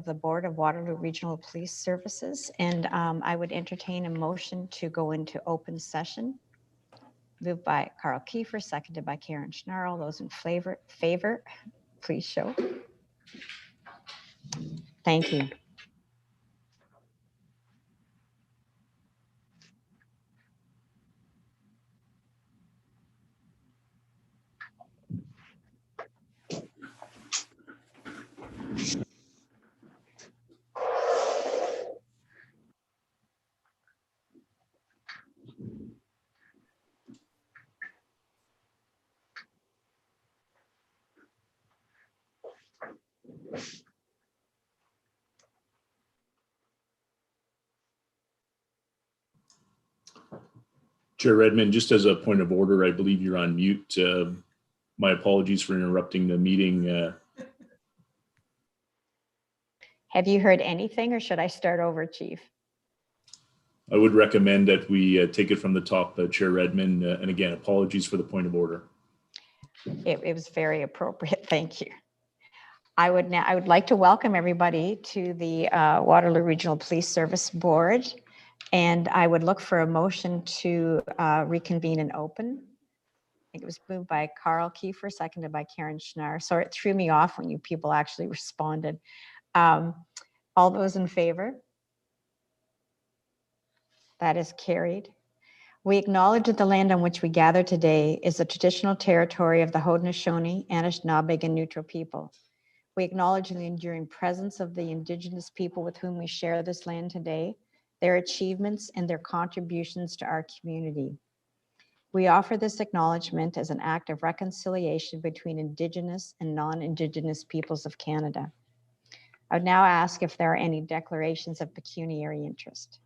the Board of Waterloo Regional Police Services, and I would entertain a motion to go into open session. Moved by Carl Kiefer, seconded by Karen Schnarl. Those in favor, please show. Thank you. Chair Redmond, just as a point of order, I believe you're on mute. My apologies for interrupting the meeting. Have you heard anything, or should I start over, Chief? I would recommend that we take it from the top, Chair Redmond, and again, apologies for the point of order. It was very appropriate. Thank you. I would like to welcome everybody to the Waterloo Regional Police Service Board, and I would look for a motion to reconvene in open. I think it was moved by Carl Kiefer, seconded by Karen Schnarr. Sorry, it threw me off when you people actually responded. All those in favor? That is carried. We acknowledge that the land on which we gather today is the traditional territory of the Haudenosaunee, Anishinaabe, and Neutral people. We acknowledge the enduring presence of the Indigenous people with whom we share this land today, their achievements and their contributions to our community. We offer this acknowledgement as an act of reconciliation between Indigenous and non-Indigenous peoples of Canada. I would now ask if there are any declarations of pecuniary interest.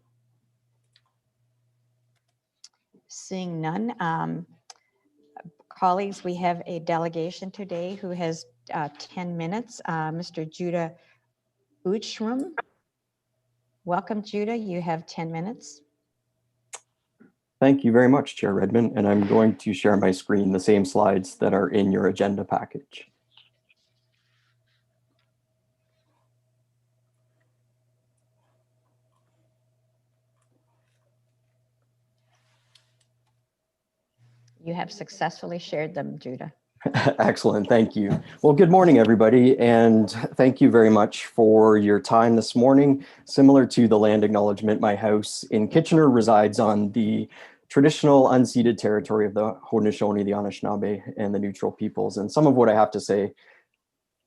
Seeing none, colleagues, we have a delegation today who has 10 minutes. Mr. Judah Uchrum. Welcome, Judah. You have 10 minutes. Thank you very much, Chair Redmond, and I'm going to share my screen, the same slides that are in your agenda package. You have successfully shared them, Judah. Excellent, thank you. Well, good morning, everybody, and thank you very much for your time this morning. Similar to the land acknowledgement, my house in Kitchener resides on the traditional unceded territory of the Haudenosaunee, the Anishinaabe, and the Neutral peoples. And some of what I have to say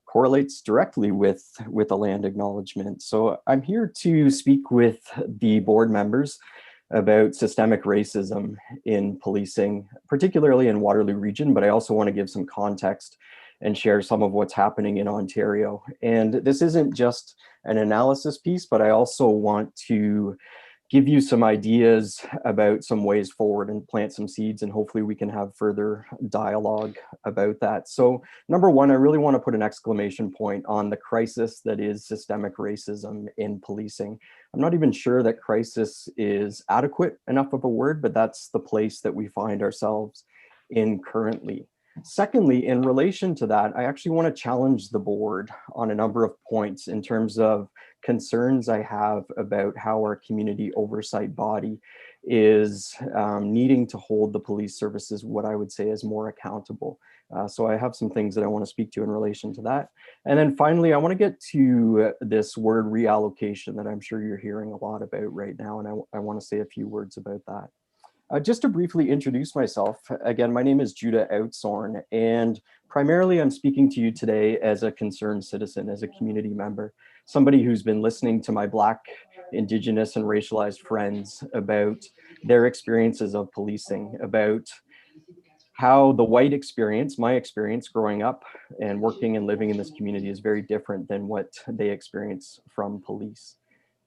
correlates directly with the land acknowledgement. So I'm here to speak with the board members about systemic racism in policing, particularly in Waterloo region, but I also want to give some context and share some of what's happening in Ontario. And this isn't just an analysis piece, but I also want to give you some ideas about some ways forward and plant some seeds, and hopefully we can have further dialogue about that. So number one, I really want to put an exclamation point on the crisis that is systemic racism in policing. I'm not even sure that crisis is adequate enough of a word, but that's the place that we find ourselves in currently. Secondly, in relation to that, I actually want to challenge the board on a number of points in terms of concerns I have about how our community oversight body is needing to hold the police services, what I would say is more accountable. So I have some things that I want to speak to in relation to that. And then finally, I want to get to this word reallocation that I'm sure you're hearing a lot about right now. And I want to say a few words about that. Just to briefly introduce myself, again, my name is Judah Outsorn, and primarily I'm speaking to you today as a concerned citizen, as a community member, somebody who's been listening to my Black, Indigenous, and racialized friends about their experiences of policing, about how the white experience, my experience growing up and working and living in this community is very different than what they experience from police.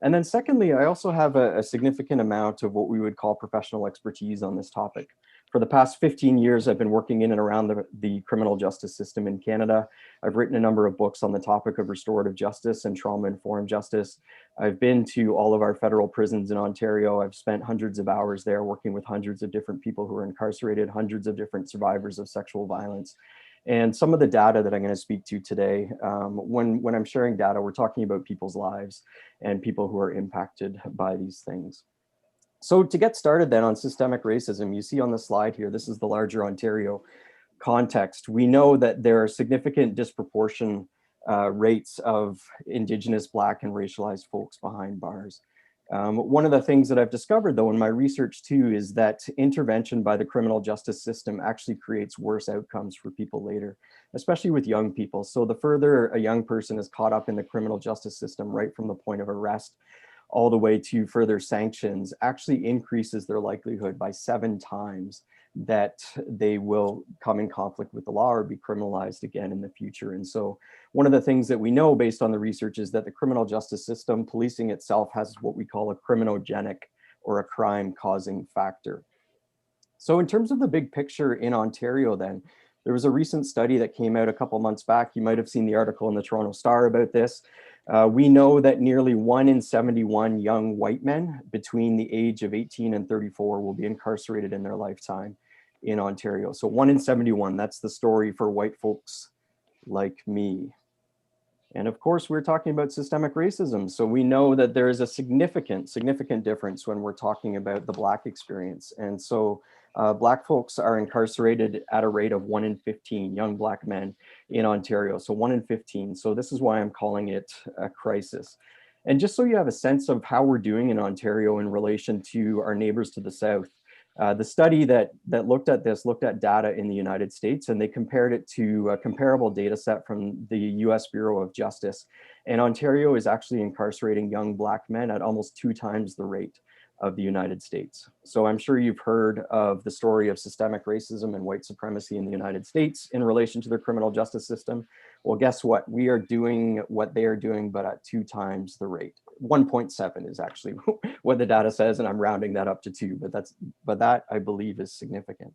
And then secondly, I also have a significant amount of what we would call professional expertise on this topic. For the past 15 years, I've been working in and around the criminal justice system in Canada. I've written a number of books on the topic of restorative justice and trauma-informed justice. I've been to all of our federal prisons in Ontario. I've spent hundreds of hours there working with hundreds of different people who are incarcerated, hundreds of different survivors of sexual violence. And some of the data that I'm going to speak to today, when I'm sharing data, we're talking about people's lives and people who are impacted by these things. So to get started then on systemic racism, you see on the slide here, this is the larger Ontario context. We know that there are significant disproportion rates of Indigenous, Black, and racialized folks behind bars. One of the things that I've discovered though in my research too is that intervention by the criminal justice system actually creates worse outcomes for people later, especially with young people. So the further a young person is caught up in the criminal justice system right from the point of arrest all the way to further sanctions actually increases their likelihood by 7 times that they will come in conflict with the law or be criminalized again in the future. And so one of the things that we know based on the research is that the criminal justice system, policing itself, has what we call a criminogenic or a crime causing factor. So in terms of the big picture in Ontario then, there was a recent study that came out a couple months back. You might have seen the article in the Toronto Star about this. We know that nearly 1 in 71 young white men between the age of 18 and 34 will be incarcerated in their lifetime in Ontario. So 1 in 71, that's the story for white folks like me. And of course, we're talking about systemic racism. So we know that there is a significant difference when we're talking about the Black experience. And so Black folks are incarcerated at a rate of 1 in 15 young Black men in Ontario. So 1 in 15. So this is why I'm calling it a crisis. And just so you have a sense of how we're doing in Ontario in relation to our neighbors to the south, the study that looked at this looked at data in the United States, and they compared it to a comparable data set from the US Bureau of Justice. And Ontario is actually incarcerating young Black men at almost 2 times the rate of the United States. So I'm sure you've heard of the story of systemic racism and white supremacy in the United States in relation to their criminal justice system. Well, guess what? We are doing what they are doing, but at 2 times the rate. 1.7 is actually what the data says, and I'm rounding that up to 2, but that I believe is significant.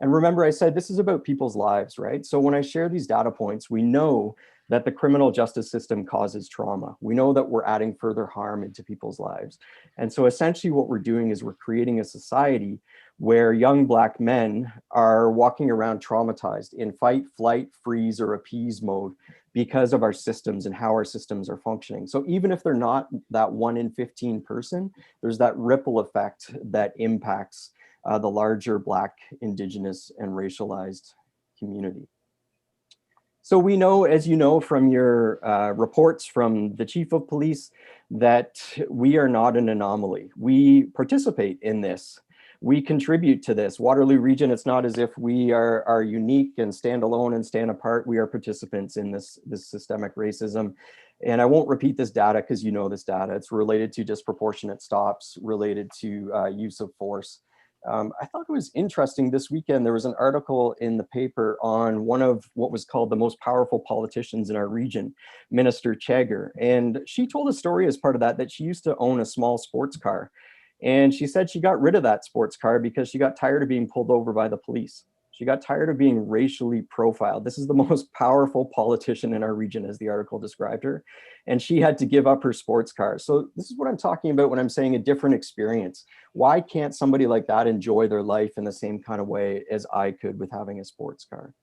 And remember, I said this is about people's lives, right? So when I share these data points, we know that the criminal justice system causes trauma. We know that we're adding further harm into people's lives. And so essentially what we're doing is we're creating a society where young Black men are walking around traumatized in fight, flight, freeze, or appease mode because of our systems and how our systems are functioning. So even if they're not that 1 in 15 person, there's that ripple effect that impacts the larger Black, Indigenous, and racialized community. So we know, as you know from your reports from the Chief of Police, that we are not an anomaly. We participate in this. We contribute to this. Waterloo region, it's not as if we are unique and stand alone and stand apart. We are participants in this systemic racism. And I won't repeat this data because you know this data. It's related to disproportionate stops, related to use of force. I thought it was interesting this weekend, there was an article in the paper on one of what was called the most powerful politicians in our region, Minister Chagger. And she told a story as part of that she used to own a small sports car. And she said she got rid of that sports car because she got tired of being pulled over by the police. She got tired of being racially profiled. This is the most powerful politician in our region, as the article described her. And she had to give up her sports car. So this is what I'm talking about when I'm saying a different experience. Why can't somebody like that enjoy their life in the same kind of way as I could with having a sports car?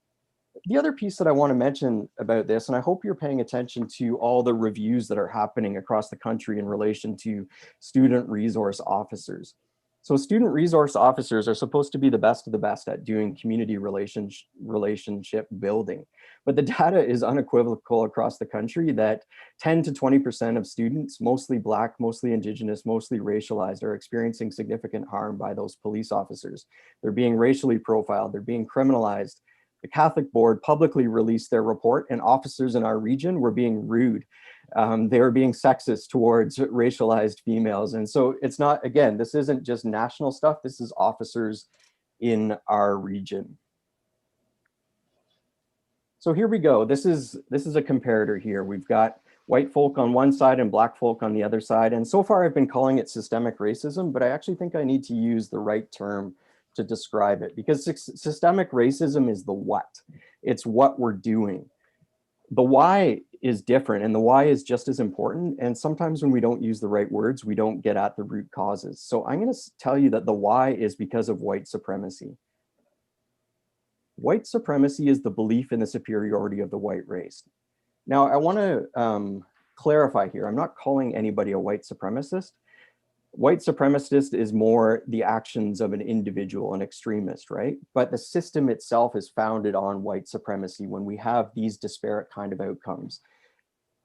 The other piece that I want to mention about this, and I hope you're paying attention to all the reviews that are happening across the country in relation to student resource officers. So student resource officers are supposed to be the best of the best at doing community relationship building. But the data is unequivocal across the country that 10 to 20% of students, mostly Black, mostly Indigenous, mostly racialized, are experiencing significant harm by those police officers. They're being racially profiled, they're being criminalized. The Catholic Board publicly released their report, and officers in our region were being rude. They were being sexist towards racialized females. And so it's not, again, this isn't just national stuff, this is officers in our region. So here we go. This is a comparator here. We've got white folk on one side and Black folk on the other side. And so far I've been calling it systemic racism, but I actually think I need to use the right term to describe it, because systemic racism is the what. It's what we're doing. The why is different, and the why is just as important. And sometimes when we don't use the right words, we don't get at the root causes. So I'm going to tell you that the why is because of white supremacy. White supremacy is the belief in the superiority of the white race. Now, I want to clarify here. I'm not calling anybody a white supremacist. White supremacist is more the actions of an individual, an extremist, right? But the system itself is founded on white supremacy when we have these disparate kind of outcomes.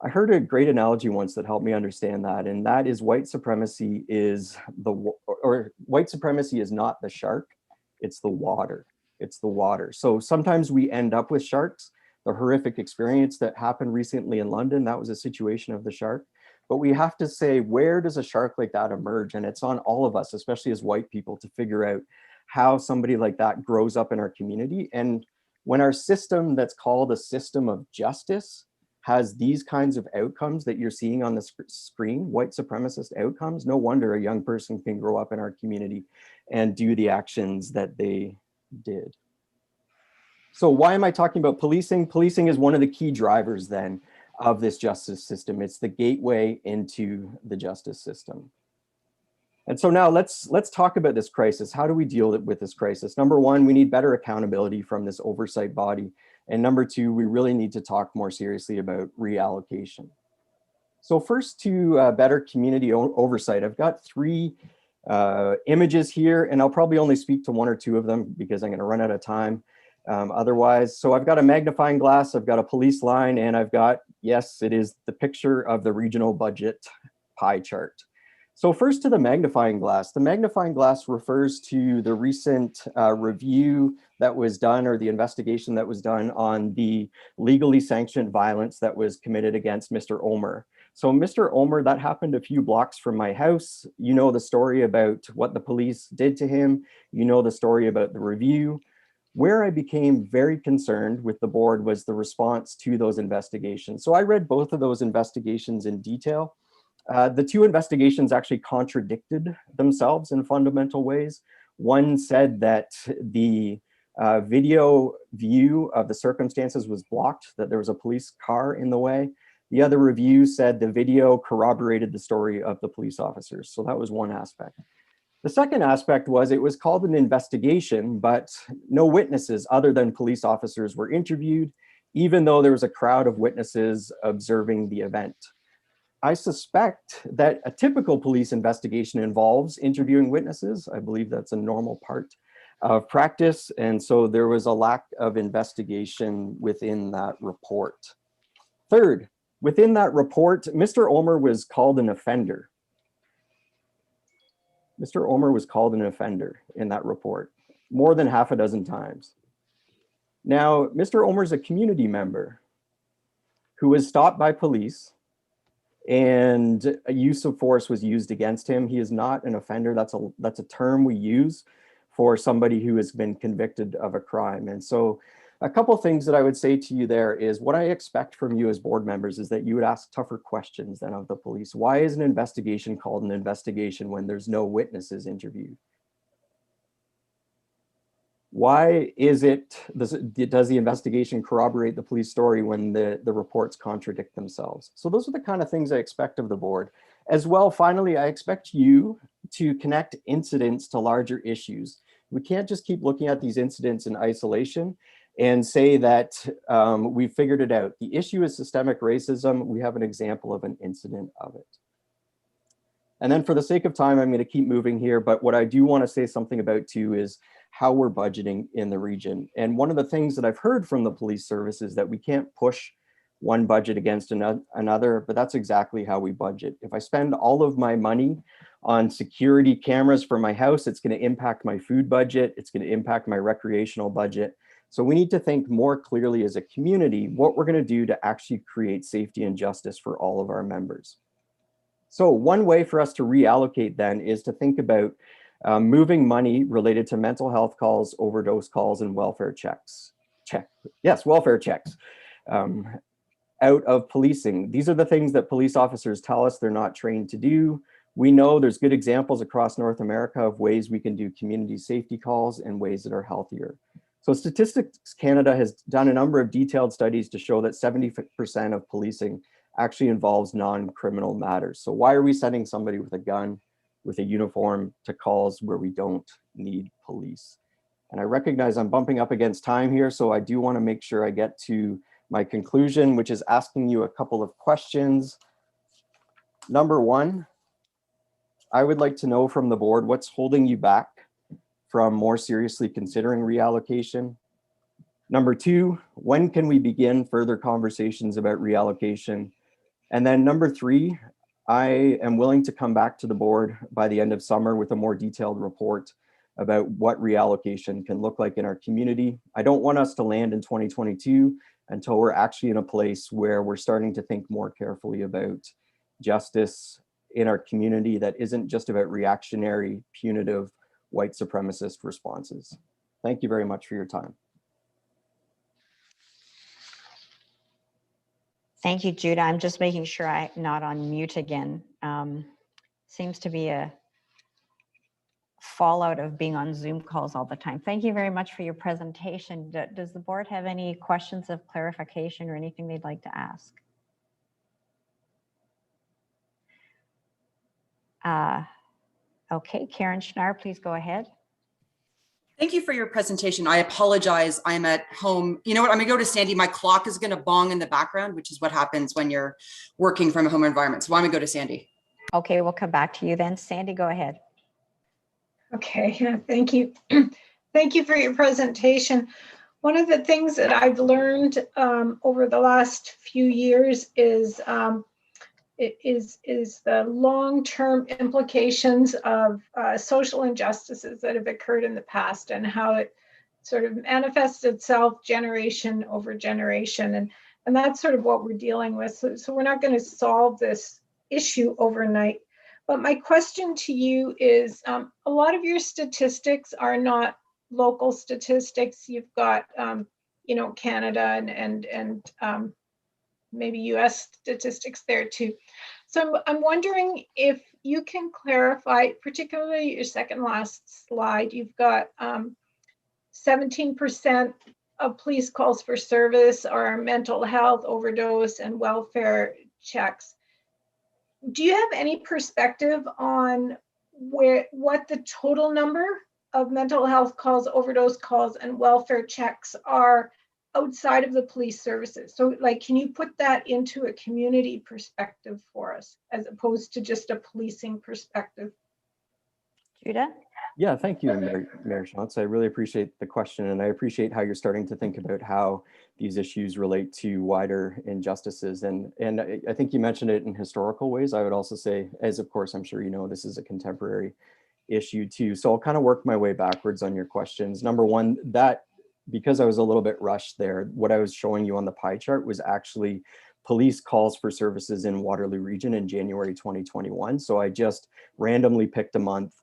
I heard a great analogy once that helped me understand that, and that is white supremacy is white supremacy is not the shark, it's the water. It's the water. So sometimes we end up with sharks. The horrific experience that happened recently in London, that was a situation of the shark. But we have to say, where does a shark like that emerge? And it's on all of us, especially as white people, to figure out how somebody like that grows up in our community. And when our system that's called a system of justice has these kinds of outcomes that you're seeing on the screen, white supremacist outcomes, no wonder a young person can grow up in our community and do the actions that they did. So why am I talking about policing? Policing is one of the key drivers then of this justice system. It's the gateway into the justice system. And so now let's talk about this crisis. How do we deal with this crisis? Number one, we need better accountability from this oversight body. And number two, we really need to talk more seriously about reallocation. So first, to better community oversight, I've got three images here, and I'll probably only speak to one or two of them because I'm going to run out of time. Otherwise, so I've got a magnifying glass, I've got a police line, and I've got, yes, it is the picture of the regional budget pie chart. So first, to the magnifying glass. The magnifying glass refers to the recent review that was done, or the investigation that was done on the legally sanctioned violence that was committed against Mr. Omer. So Mr. Omer, that happened a few blocks from my house. You know the story about what the police did to him. You know the story about the review. Where I became very concerned with the board was the response to those investigations. So I read both of those investigations in detail. The two investigations actually contradicted themselves in fundamental ways. One said that the video view of the circumstances was blocked, that there was a police car in the way. The other review said the video corroborated the story of the police officers. So that was one aspect. The second aspect was it was called an investigation, but no witnesses other than police officers were interviewed, even though there was a crowd of witnesses observing the event. I suspect that a typical police investigation involves interviewing witnesses. I believe that's a normal part of practice. And so there was a lack of investigation within that report. Third, within that report, Mr. Omer was called an offender. Mr. Omer was called an offender in that report more than half a dozen times. Now, Mr. Omer is a community member who was stopped by police and a use of force was used against him. He is not an offender. That's a term we use for somebody who has been convicted of a crime. And so a couple things that I would say to you there is what I expect from you as board members is that you would ask tougher questions than of the police. Why is an investigation called an investigation when there's no witnesses interviewed? Why is does the investigation corroborate the police story when the reports contradict themselves? So those are the kind of things I expect of the board. As well, finally, I expect you to connect incidents to larger issues. We can't just keep looking at these incidents in isolation and say that we've figured it out. The issue is systemic racism. We have an example of an incident of it. And then for the sake of time, I'm going to keep moving here. But what I do want to say something about too is how we're budgeting in the region. And one of the things that I've heard from the police service is that we can't push one budget against another, but that's exactly how we budget. If I spend all of my money on security cameras for my house, it's going to impact my food budget. It's going to impact my recreational budget. So we need to think more clearly as a community what we're going to do to actually create safety and justice for all of our members. So one way for us to reallocate then is to think about moving money related to mental health calls, overdose calls, and welfare checks. Welfare checks out of policing. These are the things that police officers tell us they're not trained to do. We know there's good examples across North America of ways we can do community safety calls in ways that are healthier. So Statistics Canada has done a number of detailed studies to show that 70% of policing actually involves non-criminal matters. So why are we sending somebody with a gun, with a uniform to calls where we don't need police? And I recognize I'm bumping up against time here, so I do want to make sure I get to my conclusion, which is asking you a couple of questions. Number one, I would like to know from the board what's holding you back from more seriously considering reallocation. Number two, when can we begin further conversations about reallocation? And then number three, I am willing to come back to the board by the end of summer with a more detailed report about what reallocation can look like in our community. I don't want us to land in 2022 until we're actually in a place where we're starting to think more carefully about justice in our community that isn't just about reactionary, punitive, white supremacist responses. Thank you very much for your time. Thank you, Judah. I'm just making sure I'm not on mute again. Seems to be a fallout of being on Zoom calls all the time. Thank you very much for your presentation. Does the board have any questions of clarification or anything they'd like to ask? Okay, Karen Schnarr, please go ahead. Thank you for your presentation. I apologize. I'm at home. You know what? I'm gonna go to Sandy. My clock is gonna bong in the background, which is what happens when you're working from a home environment. So I'm gonna go to Sandy. Okay, we'll come back to you then. Sandy, go ahead. Okay, thank you. Thank you for your presentation. One of the things that I've learned over the last few years is the long-term implications of social injustices that have occurred in the past and how it sort of manifests itself generation over generation. And that's sort of what we're dealing with. So we're not going to solve this issue overnight. But my question to you is, a lot of your statistics are not local statistics. You've got, Canada and maybe US statistics there too. So I'm wondering if you can clarify, particularly your second last slide, you've got 17% of police calls for service are mental health, overdose, and welfare checks. Do you have any perspective on what the total number of mental health calls, overdose calls, and welfare checks are outside of the police services? So can you put that into a community perspective for us as opposed to just a policing perspective? Judah? Yeah, thank you, Mayor Shantz. I really appreciate the question, and I appreciate how you're starting to think about how these issues relate to wider injustices. And I think you mentioned it in historical ways. I would also say, as of course, I'm sure you know, this is a contemporary issue too. So I'll kind of work my way backwards on your questions. Number one, that because I was a little bit rushed there, what I was showing you on the pie chart was actually police calls for services in Waterloo region in January 2021. So I just randomly picked a month.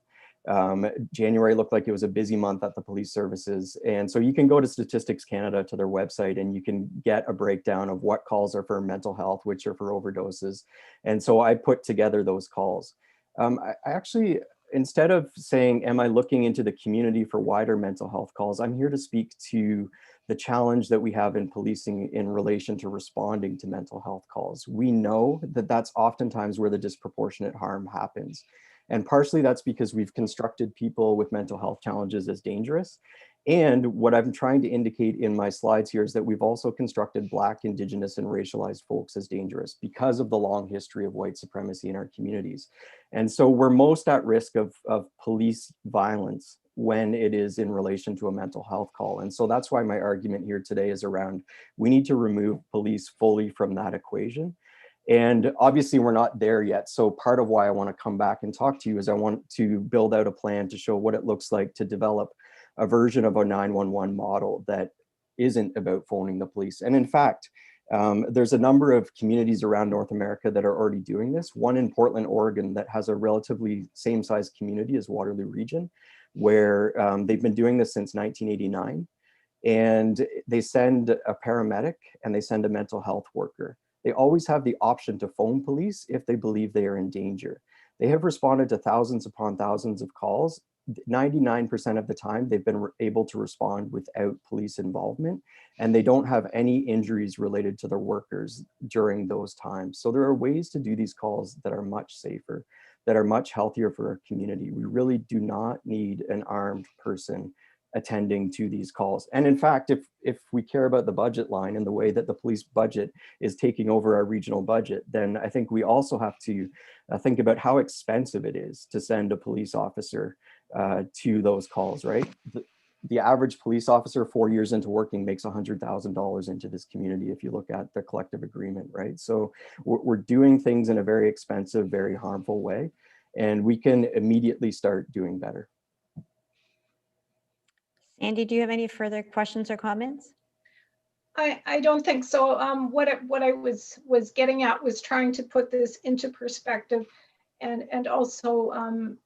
January looked like it was a busy month at the police services. And so you can go to Statistics Canada to their website and you can get a breakdown of what calls are for mental health, which are for overdoses. And so I put together those calls. I actually, instead of saying, am I looking into the community for wider mental health calls, I'm here to speak to the challenge that we have in policing in relation to responding to mental health calls. We know that that's oftentimes where the disproportionate harm happens. And partially that's because we've constructed people with mental health challenges as dangerous. And what I'm trying to indicate in my slides here is that we've also constructed Black, Indigenous, and racialized folks as dangerous because of the long history of white supremacy in our communities. And so we're most at risk of police violence when it is in relation to a mental health call. And so that's why my argument here today is around, we need to remove police fully from that equation. And obviously we're not there yet. So part of why I want to come back and talk to you is I want to build out a plan to show what it looks like to develop a version of a 911 model that isn't about phoning the police. And in fact, there's a number of communities around North America that are already doing this. One in Portland, Oregon, that has a relatively same size community as Waterloo region, where they've been doing this since 1989. And they send a paramedic and they send a mental health worker. They always have the option to phone police if they believe they are in danger. They have responded to thousands upon thousands of calls. 99% of the time, they've been able to respond without police involvement, and they don't have any injuries related to their workers during those times. So there are ways to do these calls that are much safer, that are much healthier for our community. We really do not need an armed person attending to these calls. And in fact, if we care about the budget line and the way that the police budget is taking over our regional budget, then I think we also have to think about how expensive it is to send a police officer to those calls, right? The average police officer 4 years into working makes $100,000 into this community if you look at the collective agreement, right? So we're doing things in a very expensive, very harmful way, and we can immediately start doing better. Sandy, do you have any further questions or comments? I don't think so. What I was getting at was trying to put this into perspective, and also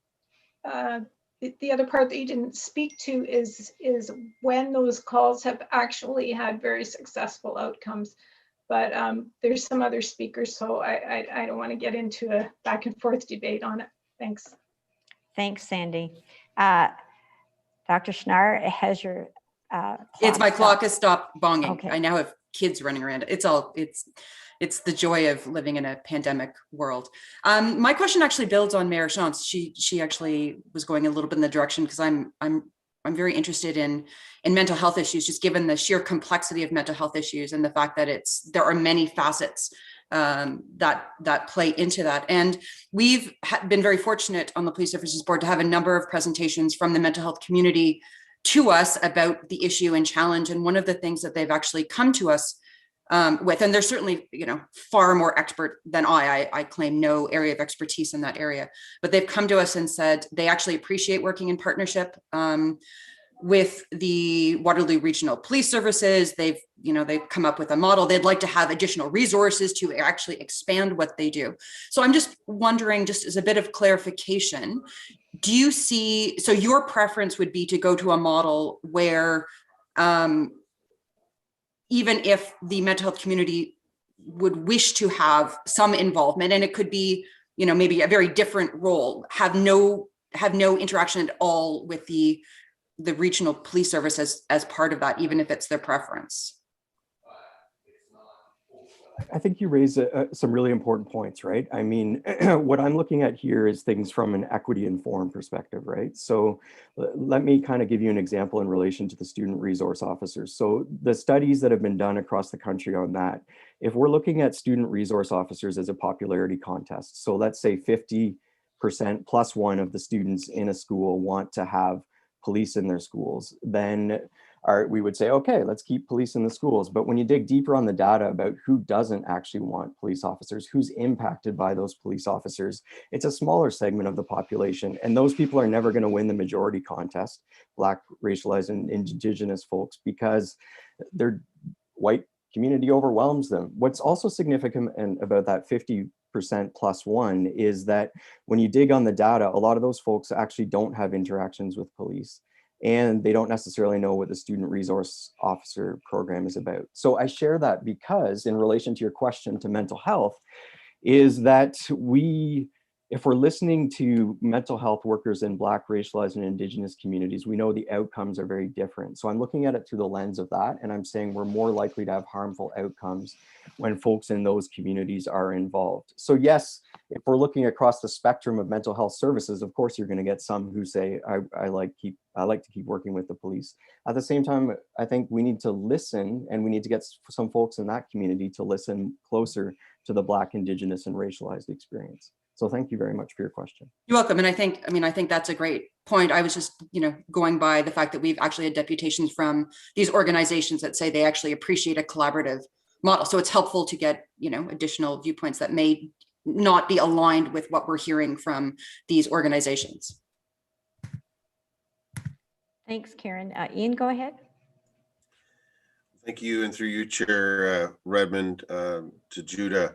the other part that you didn't speak to is when those calls have actually had very successful outcomes. But there's some other speakers, so I don't want to get into a back and forth debate on it. Thanks. Thanks, Sandy. Dr. Schnarr, has your It's my clock stopped? has stopped bonging. Okay. I now have kids running around. It's the joy of living in a pandemic world. My question actually builds on Mayor Chance. She actually was going a little bit in the direction, because I'm very interested in mental health issues, just given the sheer complexity of mental health issues and the fact that there are many facets that play into that. And we've been very fortunate on the Police Services Board to have a number of presentations from the mental health community to us about the issue and challenge. And one of the things that they've actually come to us with, and they're certainly, far more expert than I claim no area of expertise in that area, but they've come to us and said they actually appreciate working in partnership with the Waterloo Regional Police Services. They've come up with a model. They'd like to have additional resources to actually expand what they do. So I'm just wondering, just as a bit of clarification, do you see, so your preference would be to go to a model where even if the mental health community would wish to have some involvement, and it could be, maybe a very different role, have no interaction at all with the regional police service as part of that, even if it's their preference? I think you raise some really important points, right? I mean, what I'm looking at here is things from an equity informed perspective, right? So let me kind of give you an example in relation to the student resource officers. So the studies that have been done across the country on that, if we're looking at student resource officers as a popularity contest, so let's say 50% plus one of the students in a school want to have police in their schools, then we would say, okay, let's keep police in the schools. But when you dig deeper on the data about who doesn't actually want police officers, who's impacted by those police officers, it's a smaller segment of the population. And those people are never going to win the majority contest, Black, racialized, and Indigenous folks, because their white community overwhelms them. What's also significant about that 50% plus one is that when you dig on the data, a lot of those folks actually don't have interactions with police, and they don't necessarily know what the student resource officer program is about. So I share that because, in relation to your question to mental health, is that if we're listening to mental health workers in Black, racialized, and Indigenous communities, we know the outcomes are very different. So I'm looking at it through the lens of that, and I'm saying we're more likely to have harmful outcomes when folks in those communities are involved. So yes, if we're looking across the spectrum of mental health services, of course you're going to get some who say, I like to keep working with the police. At the same time, I think we need to listen, and we need to get some folks in that community to listen closer to the Black, Indigenous, and racialized experience. So thank you very much for your question. You're welcome. And I think that's a great point. I was just, going by the fact that we've actually had deputations from these organizations that say they actually appreciate a collaborative model. So it's helpful to get, additional viewpoints that may not be aligned with what we're hearing from these organizations. Thanks, Karen. Ian, go ahead. Thank you, and through you, Chair Redmond, to Judah.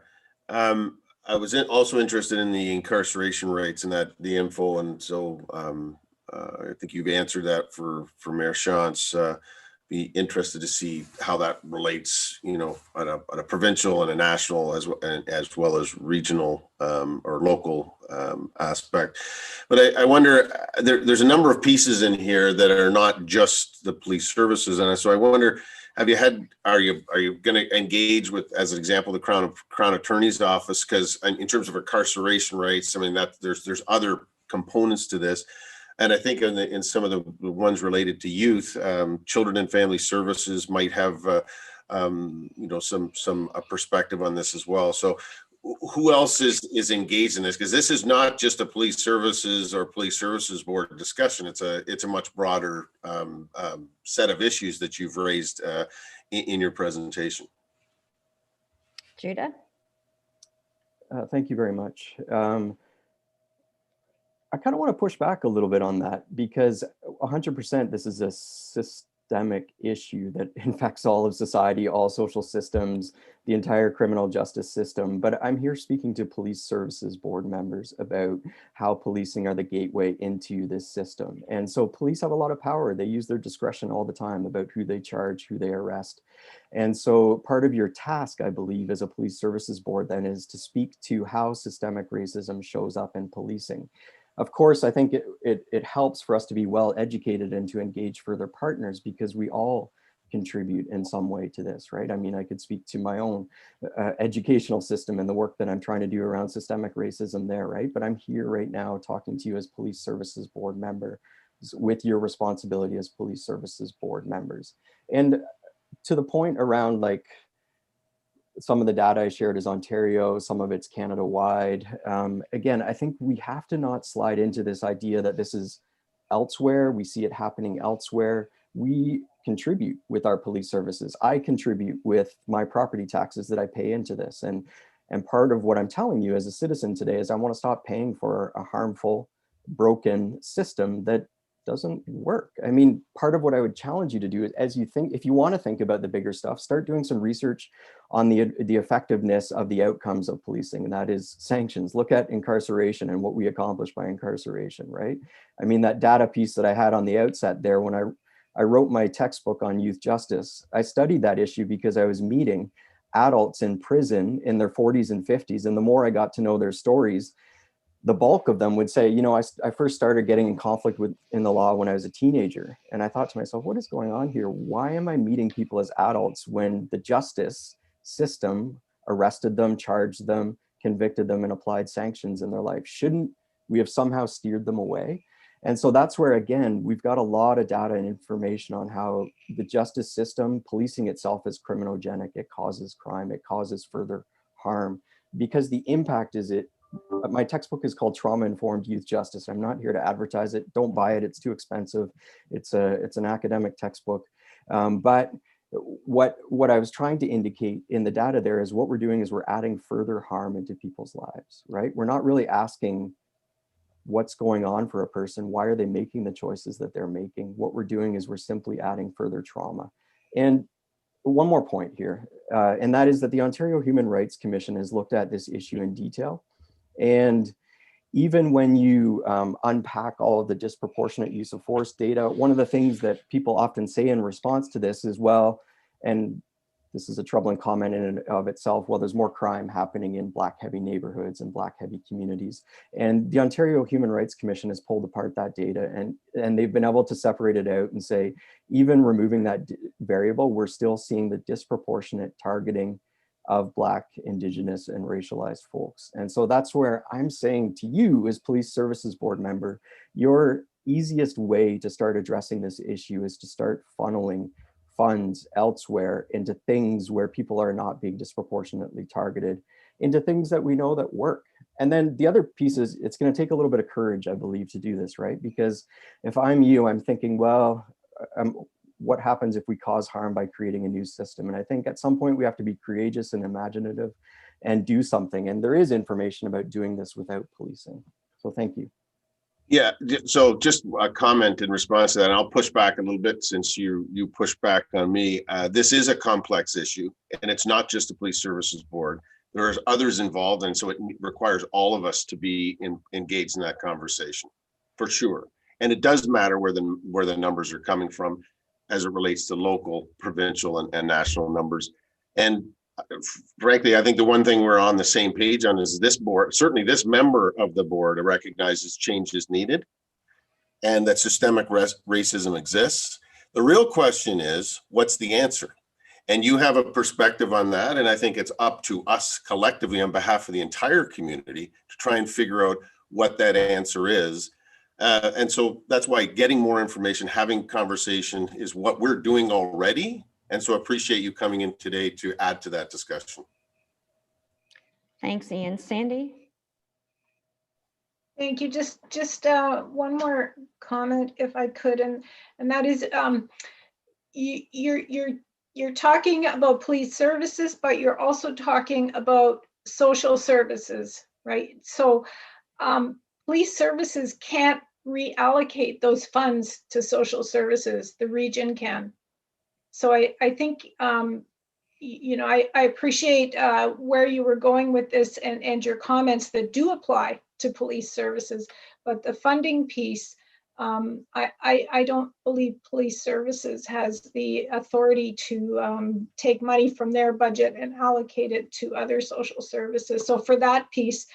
I was also interested in the incarceration rates and that the info, and so I think you've answered that for Mayor Chance. Be interested to see how that relates, on a provincial and a national as well as regional or local aspect. But I wonder, there's a number of pieces in here that are not just the police services, and so I wonder, are you going to engage with, as an example, the Crown Attorney's Office? Because in terms of incarceration rates, that there's other components to this. And I think in some of the ones related to youth, children and family services might have some perspective on this as well. So who else is engaged in this? Because this is not just a police services or police services board discussion. It's a much broader set of issues that you've raised in your presentation. Judah? Thank you very much. I kind of want to push back a little bit on that, because 100% this is a systemic issue that infects all of society, all social systems, the entire criminal justice system. But I'm here speaking to police services board members about how policing are the gateway into this system. And so police have a lot of power. They use their discretion all the time about who they charge, who they arrest. And so part of your task, I believe, as a police services board then is to speak to how systemic racism shows up in policing. Of course, I think it helps for us to be well educated and to engage further partners, because we all contribute in some way to this, right? I mean, I could speak to my own educational system and the work that I'm trying to do around systemic racism there, right? But I'm here right now talking to you as police services board member with your responsibility as police services board members. And to the point around like, some of the data I shared is Ontario, some of it's Canada-wide. Again, I think we have to not slide into this idea that this is elsewhere. We see it happening elsewhere. We contribute with our police services. I contribute with my property taxes that I pay into this. And part of what I'm telling you as a citizen today is I want to stop paying for a harmful, broken system that doesn't work. I mean, part of what I would challenge you to do is, as you think, if you want to think about the bigger stuff, start doing some research on the effectiveness of the outcomes of policing, and that is sanctions. Look at incarceration and what we accomplish by incarceration, right? I mean, that data piece that I had on the outset there, when I wrote my textbook on youth justice, I studied that issue because I was meeting adults in prison in their 40s and 50s, and the more I got to know their stories, the bulk of them would say, you know, I first started getting in conflict in the law when I was a teenager. And I thought to myself, what is going on here? Why am I meeting people as adults when the justice system arrested them, charged them, convicted them, and applied sanctions in their life? Shouldn't we have somehow steered them away? And so that's where, again, we've got a lot of data and information on how the justice system, policing itself is criminogenic. It causes crime, it causes further harm, because the impact is my textbook is called Trauma-Informed Youth Justice. I'm not here to advertise it. Don't buy it. It's too expensive. It's an academic textbook. But what I was trying to indicate in the data there is what we're doing is we're adding further harm into people's lives, right? We're not really asking what's going on for a person. Why are they making the choices that they're making? What we're doing is we're simply adding further trauma. And one more point here, and that is that the Ontario Human Rights Commission has looked at this issue in detail. And even when you unpack all of the disproportionate use of force data, one of the things that people often say in response to this is, well, and this is a troubling comment in and of itself, well, there's more crime happening in Black heavy neighborhoods and Black heavy communities. And the Ontario Human Rights Commission has pulled apart that data, and they've been able to separate it out and say, even removing that variable, we're still seeing the disproportionate targeting of Black, Indigenous, and racialized folks. And so that's where I'm saying to you as police services board member, your easiest way to start addressing this issue is to start funneling funds elsewhere into things where people are not being disproportionately targeted, into things that we know that work. And then the other piece is it's going to take a little bit of courage, I believe, to do this, right? Because if I'm you, I'm thinking, well, what happens if we cause harm by creating a new system? And I think at some point we have to be courageous and imaginative and do something. And there is information about doing this without policing. So thank you. Yeah, so just a comment in response to that, and I'll push back a little bit since you pushed back on me. This is a complex issue, and it's not just the Police Services Board. There's others involved, and so it requires all of us to be engaged in that conversation, for sure. And it does matter where the numbers are coming from as it relates to local, provincial, and national numbers. And frankly, I think the one thing we're on the same page on is this board, certainly this member of the board recognizes change is needed and that systemic racism exists. The real question is, what's the answer? And you have a perspective on that. And I think it's up to us collectively on behalf of the entire community to try and figure out what that answer is. And so that's why getting more information, having conversation is what we're doing already. And so I appreciate you coming in today to add to that discussion. Thanks, Ian. Sandy? Thank you. Just one more comment, if I could, and that is, you're talking about police services, but you're also talking about social services, right? So police services can't reallocate those funds to social services. The region can. So I think, you know, I appreciate where you were going with this and your comments that do apply to police services, but the funding piece, I don't believe police services has the authority to take money from their budget and allocate it to other social services. So for that piece,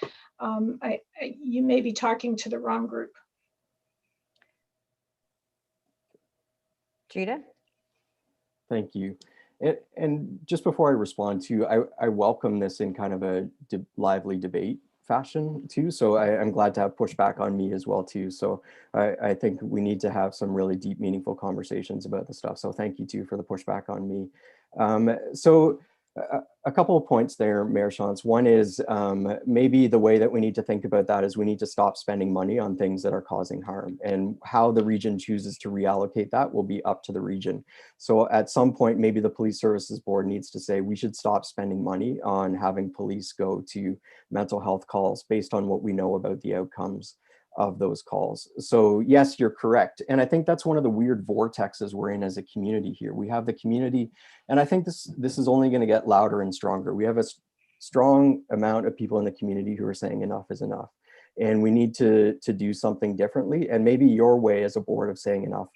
you may be talking to the wrong group. Judah? Thank you. And just before I respond to you, I welcome this in kind of a lively debate fashion too. So I'm glad to have pushback on me as well too. So I think we need to have some really deep, meaningful conversations about this stuff. So thank you too for the pushback on me. So a couple of points there, Mayor Shantz. One is maybe the way that we need to think about that is we need to stop spending money on things that are causing harm, and how the region chooses to reallocate that will be up to the region. So at some point, maybe the Police Services Board needs to say we should stop spending money on having police go to mental health calls based on what we know about the outcomes of those calls. So yes, you're correct. And I think that's one of the weird vortexes we're in as a community here. We have the community, and I think this is only going to get louder and stronger. We have a strong amount of people in the community who are saying enough is enough. And we need to do something differently. And maybe your way as a board of saying enough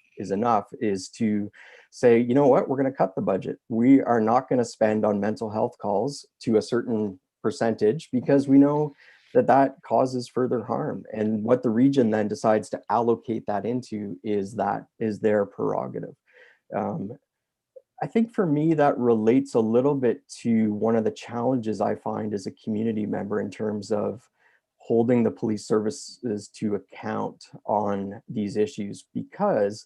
is to say, you know what, we're going to cut the budget. We are not going to spend on mental health calls to a certain percentage because we know that causes further harm. And what the region then decides to allocate that into is their prerogative. I think for me, that relates a little bit to one of the challenges I find as a community member in terms of holding the police services to account on these issues, because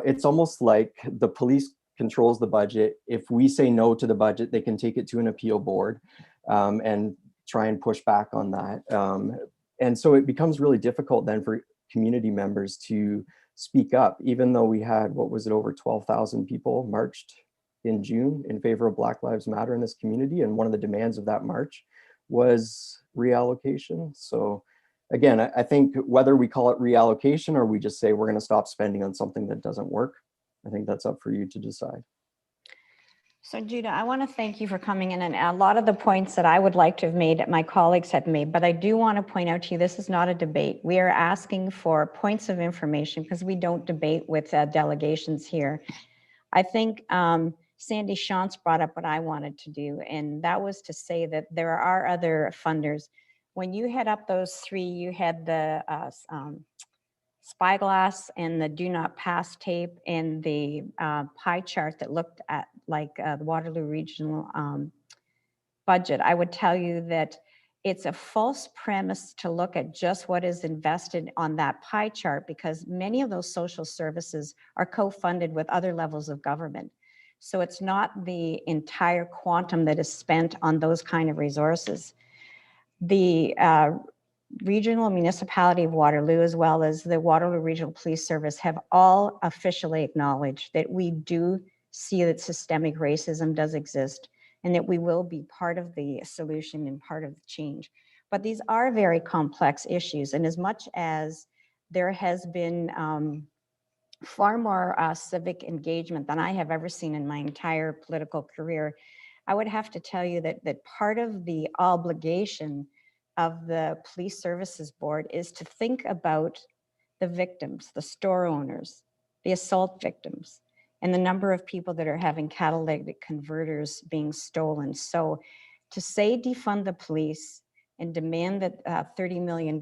it's almost like the police controls the budget. If we say no to the budget, they can take it to an appeal board and try and push back on that. And so it becomes really difficult then for community members to speak up, even though we had, what was it, over 12,000 people marched in June in favor of Black Lives Matter in this community. And one of the demands of that march was reallocation. So again, I think whether we call it reallocation or we just say we're going to stop spending on something that doesn't work, I think that's up for you to decide. So Judah, I want to thank you for coming in, and a lot of the points that I would like to have made, my colleagues had made, but I do want to point out to you, this is not a debate. We are asking for points of information because we don't debate with delegations here. I think Sandy Shantz brought up what I wanted to do, and that was to say that there are other funders. When you had up those three, you had the spyglass and the do not pass tape and the pie chart that looked at like the Waterloo regional budget. I would tell you that it's a false premise to look at just what is invested on that pie chart, because many of those social services are co-funded with other levels of government. So it's not the entire quantum that is spent on those kind of resources. The regional municipality of Waterloo, as well as the Waterloo Regional Police Service, have all officially acknowledged that we do see that systemic racism does exist and that we will be part of the solution and part of the change. But these are very complex issues. And as much as there has been far more civic engagement than I have ever seen in my entire political career, I would have to tell you that part of the obligation of the Police Services Board is to think about the victims, the store owners, the assault victims, and the number of people that are having catalytic converters being stolen. So to say defund the police and demand that $30 million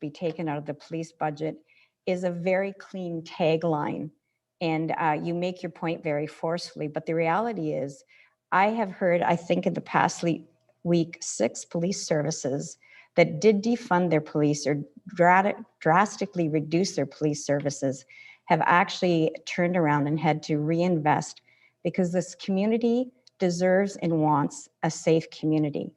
be taken out of the police budget is a very clean tagline. And you make your point very forcefully, but the reality is, I have heard, I think in the past week, 6 police services that did defund their police or drastically reduce their police services have actually turned around and had to reinvest, because this community deserves and wants a safe community.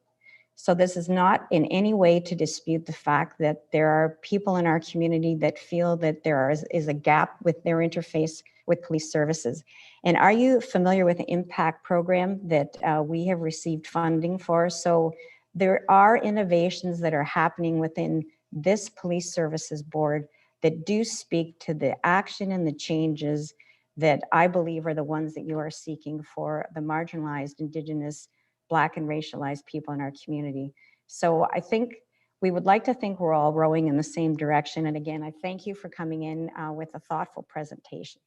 So this is not in any way to dispute the fact that there are people in our community that feel that there is a gap with their interface with police services. And are you familiar with the impact program that we have received funding for? So there are innovations that are happening within this police services board that do speak to the action and the changes that I believe are the ones that you are seeking for the marginalized, Indigenous, Black and racialized people in our community. So I think we would like to think we're all rowing in the same direction. And again, I thank you for coming in with a thoughtful presentation.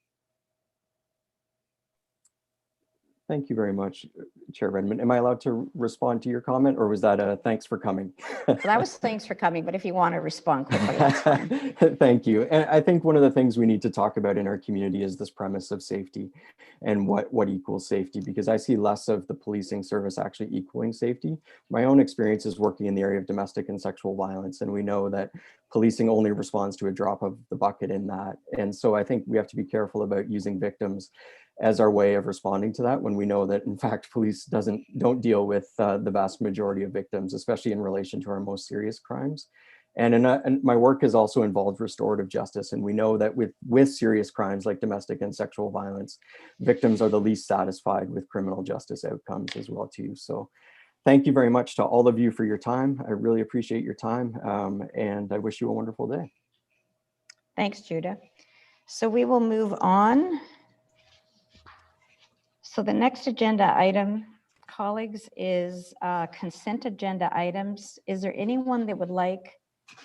Thank you very much, Chair Redmond. Am I allowed to respond to your comment, or was that a thanks for coming? So that was thanks for coming, but if you want to respond quickly, that's fine. Thank you. And I think one of the things we need to talk about in our community is this premise of safety and what equals safety, because I see less of the policing service actually equaling safety. My own experience is working in the area of domestic and sexual violence, and we know that policing only responds to a drop of the bucket in that. And so I think we have to be careful about using victims as our way of responding to that, when we know that in fact police don't deal with the vast majority of victims, especially in relation to our most serious crimes. And my work has also involved restorative justice, and we know that with serious crimes like domestic and sexual violence, victims are the least satisfied with criminal justice outcomes as well too. So thank you very much to all of you for your time. I really appreciate your time, and I wish you a wonderful day. Thanks, Judah. So we will move on. So the next agenda item, colleagues, is consent agenda items. Is there anyone that would like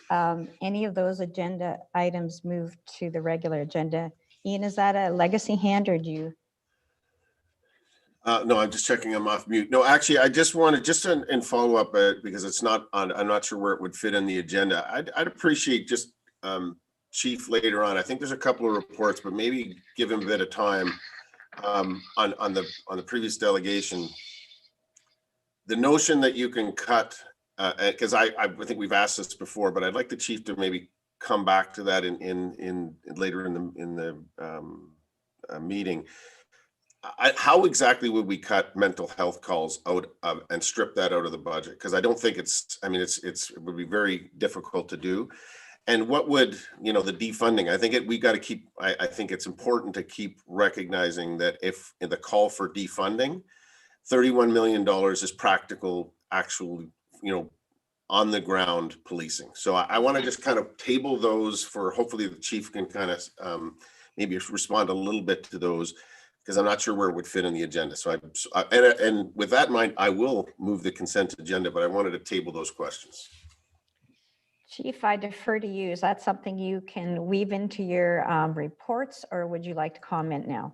any of those agenda items moved to the regular agenda? Ian, is that a legacy hand, or do you? No, I'm just checking. I'm off mute. No, actually, I just wanted in follow up because it's not on. I'm not sure where it would fit in the agenda. I'd appreciate just Chief later on. I think there's a couple of reports, but maybe give him a bit of time on the previous delegation. The notion that you can cut, because I think we've asked this before, but I'd like the chief to maybe come back to that in later in the meeting. How exactly would we cut mental health calls out and strip that out of the budget? Because I don't think it's. I mean, it would be very difficult to do. And what would, the defunding? I think we got to keep. I think it's important to keep recognizing that if in the call for defunding, $31 million is practical, actual, on the ground policing. So I want to just kind of table those for, hopefully the chief can kind of maybe respond a little bit to those, because I'm not sure where it would fit in the agenda. So and with that in mind, I will move the consent agenda, but I wanted to table those questions. Chief, I defer to you. Is that something you can weave into your reports, or would you like to comment now?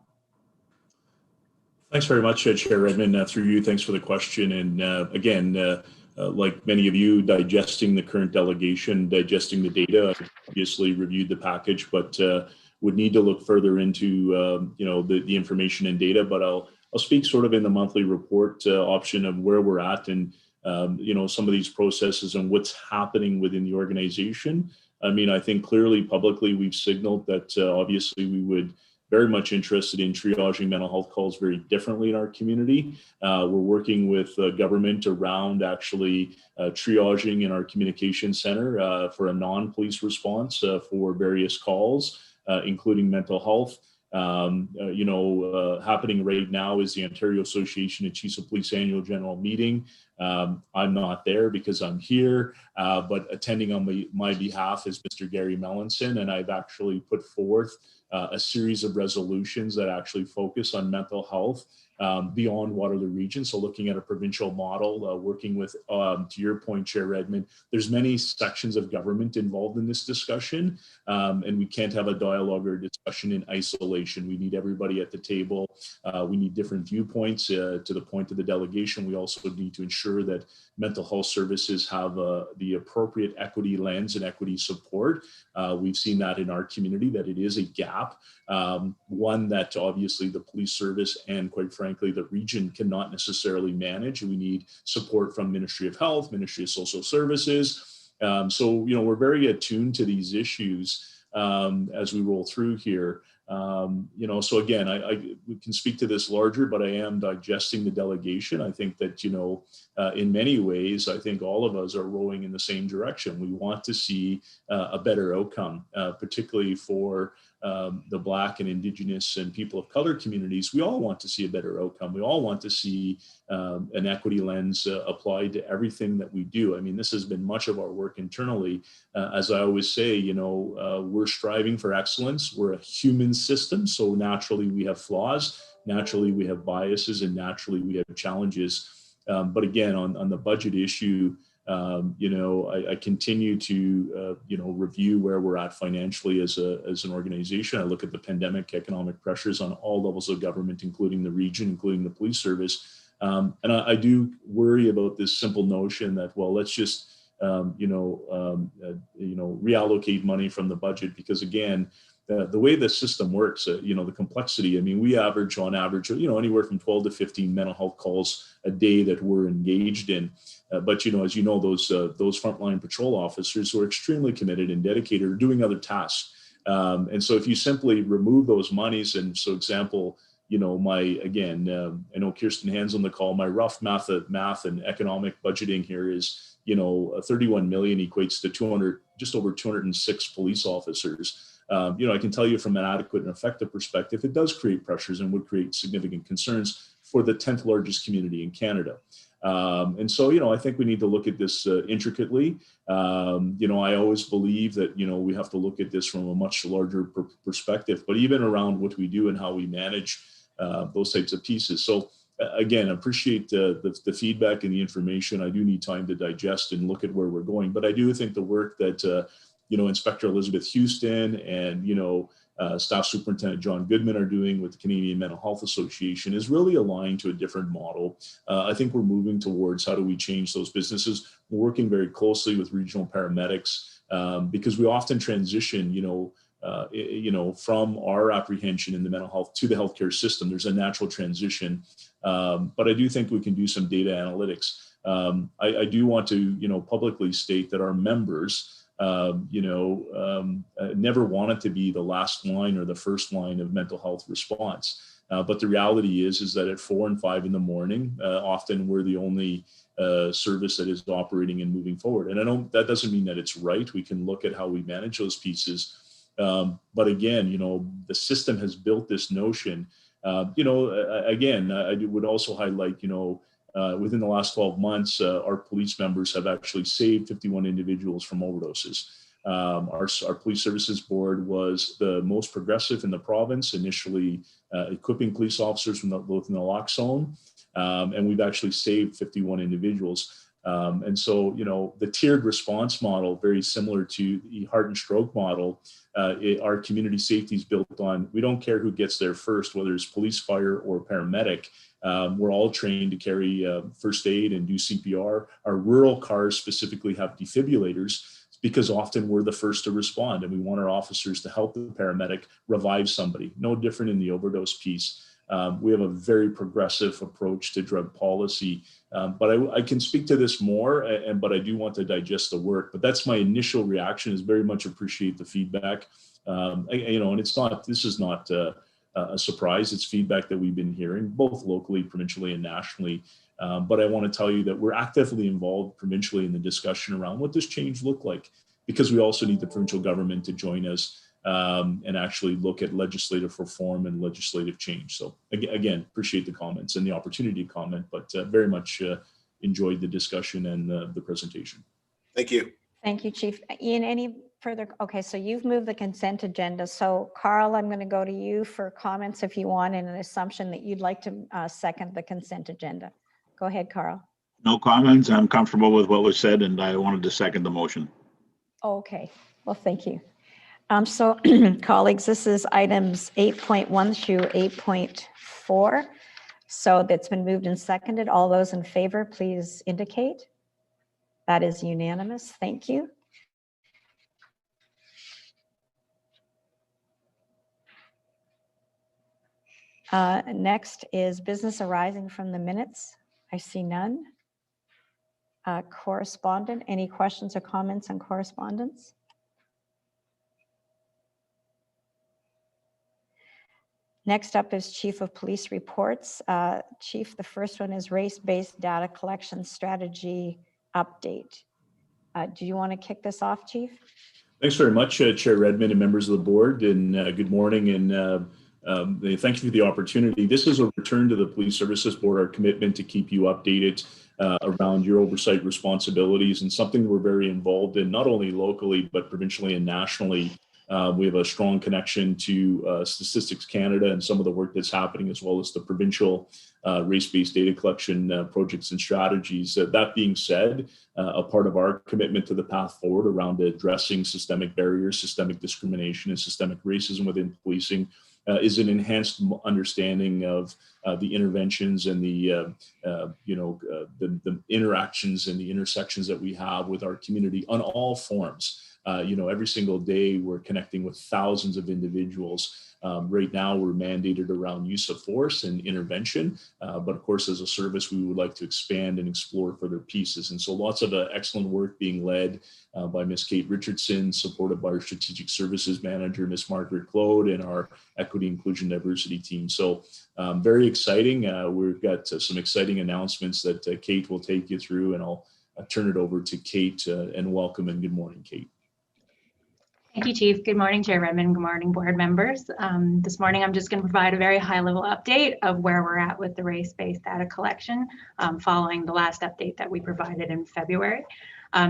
Thanks very much, Chair Redmond. Through you, thanks for the question. And again, like many of you, digesting the current delegation, digesting the data, I obviously reviewed the package, but would need to look further into the information and data. But I'll speak sort of in the monthly report option of where we're at and some of these processes and what's happening within the organization. I mean, I think clearly publicly we've signaled that obviously we would very much interested in triaging mental health calls very differently in our community. We're working with government around actually triaging in our communication center for a non-police response for various calls, including mental health. Happening right now is the Ontario Association of Chiefs of Police annual general meeting. I'm not there because I'm here, but attending on my behalf is Mr. Gary Melanson, and I've actually put forth a series of resolutions that actually focus on mental health beyond Waterloo region. So looking at a provincial model, working with, to your point, Chair Redmond, there's many sections of government involved in this discussion, and we can't have a dialogue or discussion in isolation. We need everybody at the table. We need different viewpoints. To the point of the delegation, we also need to ensure that mental health services have the appropriate equity lens and equity support. We've seen that in our community, that it is a gap, one that obviously the police service and quite frankly the region cannot necessarily manage. We need support from Ministry of Health, Ministry of Social Services, So, we're very attuned to these issues as we roll through here. So again, we can speak to this larger, but I am digesting the delegation. I think that, in many ways, I think all of us are rowing in the same direction. We want to see a better outcome, particularly for the Black and Indigenous and people of color communities. We all want to see a better outcome. We all want to see an equity lens applied to everything that we do. I mean, this has been much of our work internally. As I always say, we're striving for excellence. We're a human system, so naturally we have flaws, naturally we have biases, and naturally we have challenges. But again, on the budget issue, I continue to, review where we're at financially as an organization. I look at the pandemic economic pressures on all levels of government, including the region, including the police service. And I do worry about this simple notion that, well, let's just, reallocate money from the budget, because again, the way the system works, the complexity, I mean, we average on average, anywhere from 12 to 15 mental health calls a day that we're engaged in. But, as you know, those frontline patrol officers who are extremely committed and dedicated are doing other tasks. And so if you simply remove those monies, and so example, I know Kirsten Hand's on the call, my rough math and economic budgeting here is, 31 million equates to just over 206 police officers. I can tell you from an adequate and effective perspective, it does create pressures and would create significant concerns for the 10th largest community in Canada. And so, I think we need to look at this intricately. I always believe that, we have to look at this from a much larger perspective, but even around what we do and how we manage those types of pieces. So again, I appreciate the feedback and the information. I do need time to digest and look at where we're going, but I do think the work that, Inspector Elizabeth Houston and, Staff Superintendent John Goodman are doing with the Canadian Mental Health Association is really aligned to a different model. I think we're moving towards how do we change those businesses. We're working very closely with regional paramedics because we often transition, from our apprehension in the mental health to the healthcare system. There's a natural transition, but I do think we can do some data analytics. I do want to, publicly state that our members, never wanted to be the last line or the first line of mental health response. But the reality is that at 4 and 5 in the morning, often we're the only service that is operating and moving forward. And that doesn't mean that it's right. We can look at how we manage those pieces. But again, the system has built this notion. Again, I would also highlight, within the last 12 months, our police members have actually saved 51 individuals from overdoses. Our police services board was the most progressive in the province, initially equipping police officers from within the naloxone, and we've actually saved 51 individuals. And so, the tiered response model, very similar to the heart and stroke model, our community safety is built on, we don't care who gets there first, whether it's police, fire, or paramedic. We're all trained to carry first aid and do CPR. Our rural cars specifically have defibrillators because often we're the first to respond, and we want our officers to help the paramedic revive somebody. No different in the overdose piece. We have a very progressive approach to drug policy, but I can speak to this more, but I do want to digest the work. But that's my initial reaction, is very much appreciate the feedback. And this is not a surprise. It's feedback that we've been hearing both locally, provincially, and nationally. But I want to tell you that we're actively involved provincially in the discussion around what does change look like, because we also need the provincial government to join us and actually look at legislative reform and legislative change. So again, appreciate the comments and the opportunity to comment, but very much enjoyed the discussion and the presentation. Thank you. Thank you, Chief. Ian, any further? Okay, so you've moved the consent agenda. So Carl, I'm going to go to you for comments if you want, and an assumption that you'd like to second the consent agenda. Go ahead, Carl. No comments. I'm comfortable with what was said, and I wanted to second the motion. Okay, well, thank you. So colleagues, this is items 8.1 through 8.4. So that's been moved and seconded. All those in favor, please indicate. That is unanimous. Thank you. Next is business arising from the minutes. I see none. Correspondent, any questions or comments on correspondence? Next up is Chief of Police reports. Chief, the first one is race-based data collection strategy update. Do you want to kick this off, Chief? Thanks very much, Chair Redmond and members of the board, and good morning, and thank you for the opportunity. This is a return to the Police Services Board, our commitment to keep you updated around your oversight responsibilities, and something we're very involved in, not only locally, but provincially and nationally. We have a strong connection to Statistics Canada and some of the work that's happening, as well as the provincial race-based data collection projects and strategies. That being said, a part of our commitment to the path forward around addressing systemic barriers, systemic discrimination, and systemic racism within policing is an enhanced understanding of the interventions and the interactions and the intersections that we have with our community on all forms. Every single day we're connecting with thousands of individuals. Right now we're mandated around use of force and intervention, but of course as a service we would like to expand and explore further pieces. And so lots of excellent work being led by Ms. Kate Richardson, supported by our Strategic Services Manager, Ms. Margaret Claude, and our Equity, Inclusion, Diversity team. So very exciting. We've got some exciting announcements that Kate will take you through, and I'll turn it over to Kate, and welcome and good morning, Kate. Thank you, Chief. Good morning, Chair Redmond. Good morning, board members. This morning, I'm just going to provide a very high-level update of where we're at with the race-based data collection following the last update that we provided in February.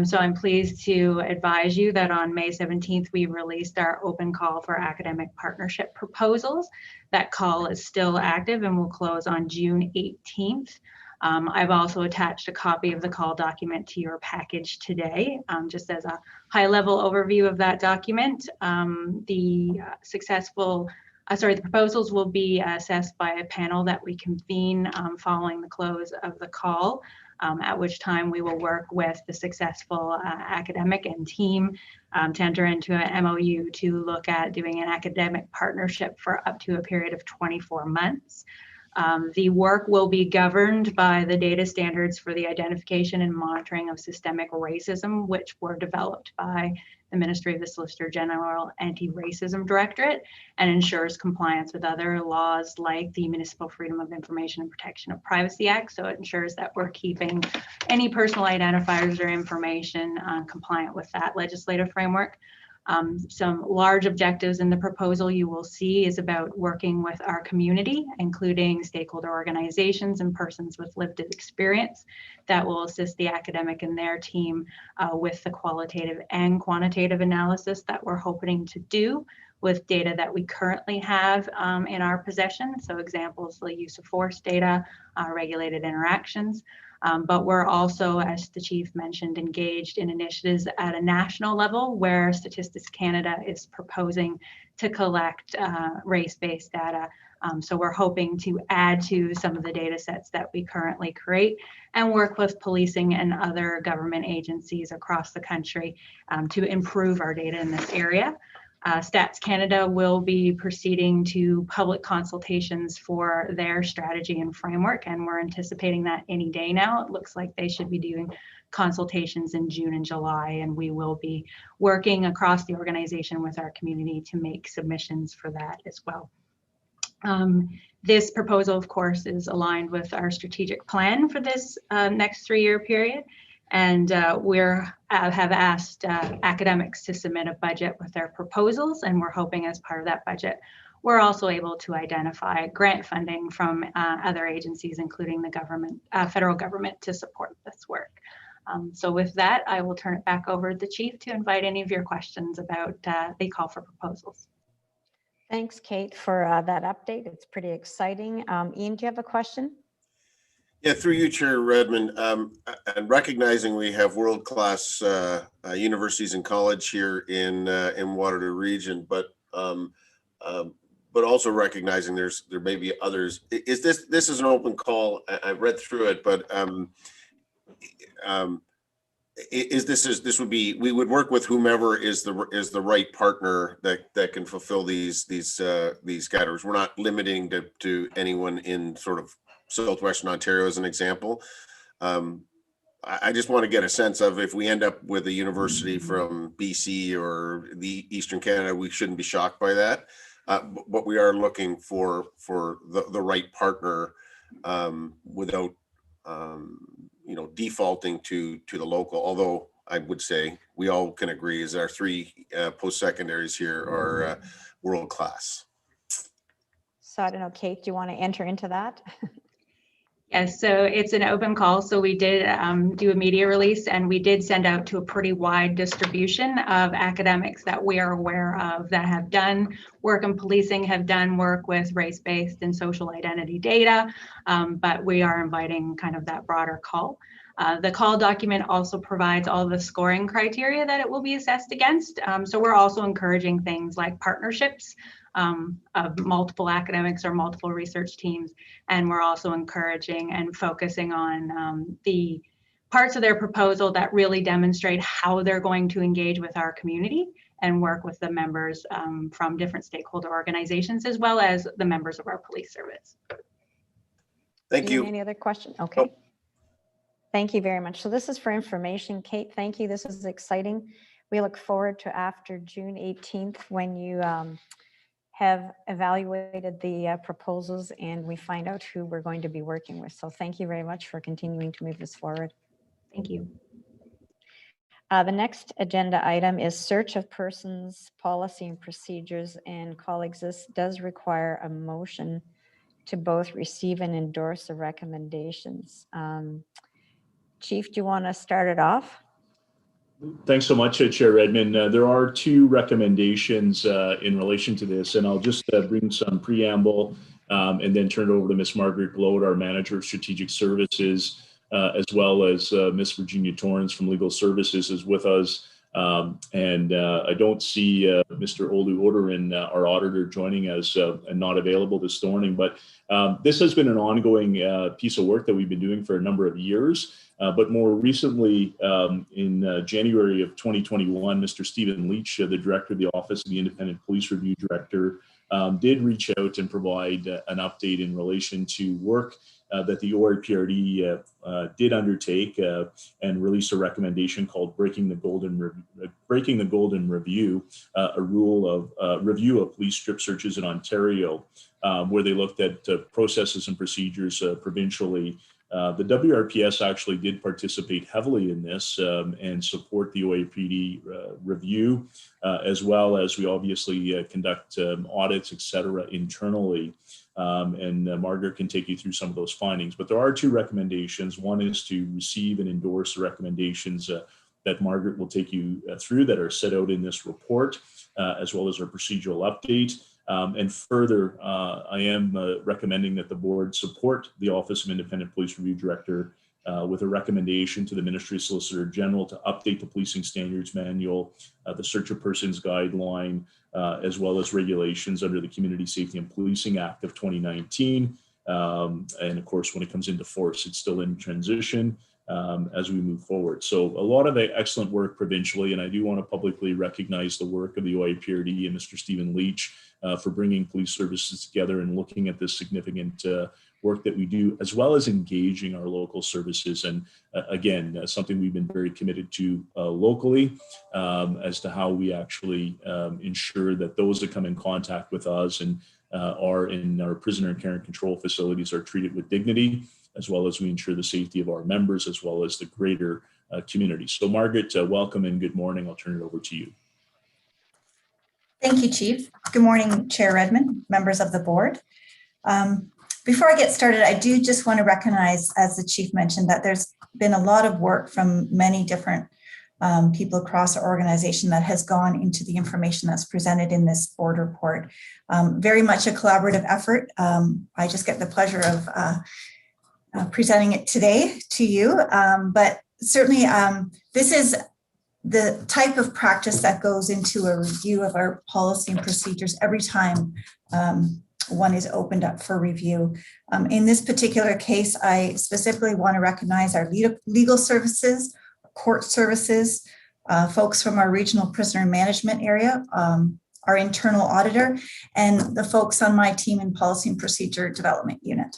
So I'm pleased to advise you that on May 17th, we released our open call for academic partnership proposals. That call is still active and will close on June 18th. I've also attached a copy of the call document to your package today, just as a high-level overview of that document. The proposals will be assessed by a panel that we convene following the close of the call, at which time we will work with the successful academic and team to enter into an MOU to look at doing an academic partnership for up to a period of 24 months. The work will be governed by the data standards for the identification and monitoring of systemic racism, which were developed by the Ministry of the Solicitor General Anti-Racism Directorate, and ensures compliance with other laws like the Municipal Freedom of Information and Protection of Privacy Act. So it ensures that we're keeping any personal identifiers or information compliant with that legislative framework. Some large objectives in the proposal you will see is about working with our community, including stakeholder organizations and persons with lived experience that will assist the academic and their team with the qualitative and quantitative analysis that we're hoping to do with data that we currently have in our possession. So examples, the use of force data, regulated interactions. But we're also, as the chief mentioned, engaged in initiatives at a national level where Statistics Canada is proposing to collect race-based data. So we're hoping to add to some of the data sets that we currently create and work with policing and other government agencies across the country to improve our data in this area. Stats Canada will be proceeding to public consultations for their strategy and framework, and we're anticipating that any day now. It looks like they should be doing consultations in June and July, and we will be working across the organization with our community to make submissions for that as well. This proposal, of course, is aligned with our strategic plan for this next 3-year period. And we have asked academics to submit a budget with their proposals, and we're hoping as part of that budget, we're also able to identify grant funding from other agencies, including the government, federal government, to support this work. So with that, I will turn it back over to the chief to invite any of your questions about the call for proposals. Thanks, Kate, for that update. It's pretty exciting. Ian, do you have a question? Yeah, through you, Chair Redmond, and recognizing we have world-class universities and college here in Waterloo region, but also recognizing there may be others. Is this is an open call? I read through it, but we would work with whomever is the right partner that can fulfill these categories. We're not limiting to anyone in sort of Southwestern Ontario as an example. I just want to get a sense of if we end up with a university from BC or the Eastern Canada, we shouldn't be shocked by that. But we are looking for the right partner without defaulting to the local. Although I would say we all can agree is our 3 post-secondaries here are world class. So I don't know, Kate, do you want to enter into that? Yes, so it's an open call. So we did do a media release, and we did send out to a pretty wide distribution of academics that we are aware of that have done work in policing, have done work with race-based and social identity data, but we are inviting kind of that broader call. The call document also provides all the scoring criteria that it will be assessed against. So we're also encouraging things like partnerships of multiple academics or multiple research teams. And we're also encouraging and focusing on the parts of their proposal that really demonstrate how they're going to engage with our community and work with the members from different stakeholder organizations, as well as the members of our police service. Thank you. Any other questions? Okay. Oh. Thank you very much. So this is for information. Kate, thank you. This is exciting. We look forward to after June 18th when you have evaluated the proposals and we find out who we're going to be working with. So thank you very much for continuing to move this forward. Thank you. The next agenda item is search of persons, policy and procedures. And colleagues, this does require a motion to both receive and endorse the recommendations. Chief, do you want to start it off? Thanks so much, Chair Redmond. There are 2 recommendations in relation to this, and I'll just bring some preamble and then turn it over to Ms. Margaret Gloat, our Manager of Strategic Services, as well as Ms. Virginia Torrance from Legal Services is with us. And I don't see Mr. Olu Odorin, our auditor, joining us and not available this morning. But this has been an ongoing piece of work that we've been doing for a number of years. But more recently, in January of 2021, Mr. Stephen Leach, the Director of the Office of the Independent Police Review Director, did reach out and provide an update in relation to work that the OIPRD did undertake and release a recommendation called Breaking the Golden Review, a rule of review of police strip searches in Ontario, where they looked at processes and procedures provincially. The WRPS actually did participate heavily in this and support the OIPD review, as well as we obviously conduct audits, et cetera, internally. And Margaret can take you through some of those findings. But there are 2 recommendations. One is to receive and endorse the recommendations that Margaret will take you through that are set out in this report, as well as our procedural update. And further, I am recommending that the board support the Office of Independent Police Review Director with a recommendation to the Ministry of Solicitor General to update the Policing Standards Manual, the Search of Persons Guideline, as well as regulations under the Community Safety and Policing Act of 2019. And of course, when it comes into force, it's still in transition as we move forward. So a lot of excellent work provincially, and I do want to publicly recognize the work of the OIPRD and Mr. Stephen Leach for bringing police services together and looking at this significant work that we do, as well as engaging our local services. And again, something we've been very committed to locally as to how we actually ensure that those that come in contact with us and are in our prisoner and care and control facilities are treated with dignity, as well as we ensure the safety of our members, as well as the greater community. So Margaret, welcome and good morning. I'll turn it over to you. Thank you, Chief. Good morning, Chair Redmond, members of the board. Before I get started, I do just want to recognize, as the Chief mentioned, that there's been a lot of work from many different people across our organization that has gone into the information that's presented in this board report. Very much a collaborative effort. I just get the pleasure of presenting it today to you, but certainly this is the type of practice that goes into a review of our policy and procedures every time one is opened up for review. In this particular case, I specifically want to recognize our legal services, court services, folks from our regional prisoner management area, our internal auditor, and the folks on my team in policy and procedure development unit.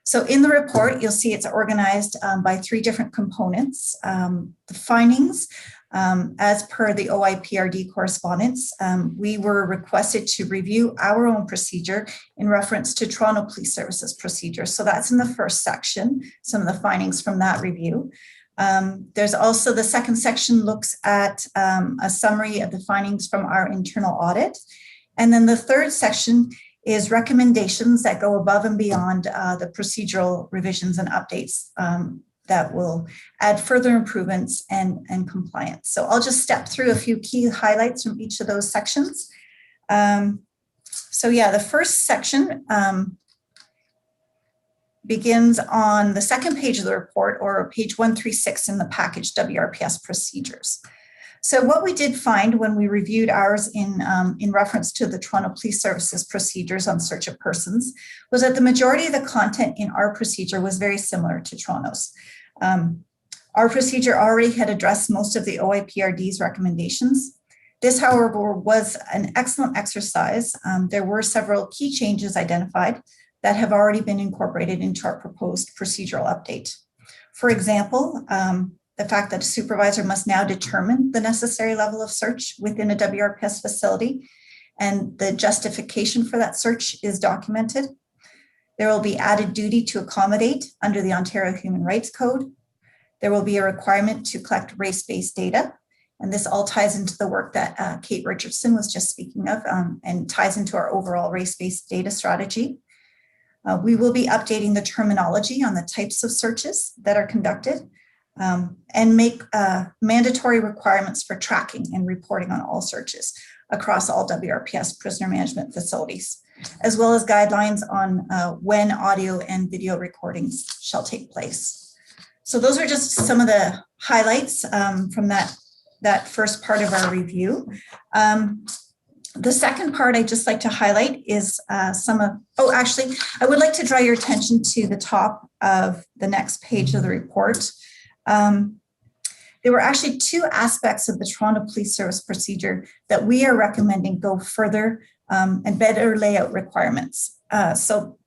So in the report, you'll see it's organized by 3 different components. The findings, as per the OIPRD correspondence, we were requested to review our own procedure in reference to Toronto Police Services procedure. So that's in the first section, some of the findings from that review. There's also the second section looks at a summary of the findings from our internal audit. And then the third section is recommendations that go above and beyond the procedural revisions and updates that will add further improvements and compliance. So I'll just step through a few key highlights from each of those sections. So yeah, the first section begins on the second page of the report, or page 136 in the package WRPS procedures. So what we did find when we reviewed ours in reference to the Toronto Police Services procedures on search of persons was that the majority of the content in our procedure was very similar to Toronto's. Our procedure already had addressed most of the OIPRD's recommendations. This, however, was an excellent exercise. There were several key changes identified that have already been incorporated into our proposed procedural update. For example, the fact that a supervisor must now determine the necessary level of search within a WRPS facility, and the justification for that search is documented. There will be added duty to accommodate under the Ontario Human Rights Code. There will be a requirement to collect race-based data, and this all ties into the work that Kate Richardson was just speaking of, and ties into our overall race-based data strategy. We will be updating the terminology on the types of searches that are conducted, and make mandatory requirements for tracking and reporting on all searches across all WRPS prisoner management facilities, as well as guidelines on when audio and video recordings shall take place. So those are just some of the highlights from that first part of our review. The second part I'd just like to highlight is actually, I would like to draw your attention to the top of the next page of the report. There were actually 2 aspects of the Toronto Police Service procedure that we are recommending go further and better layout requirements. So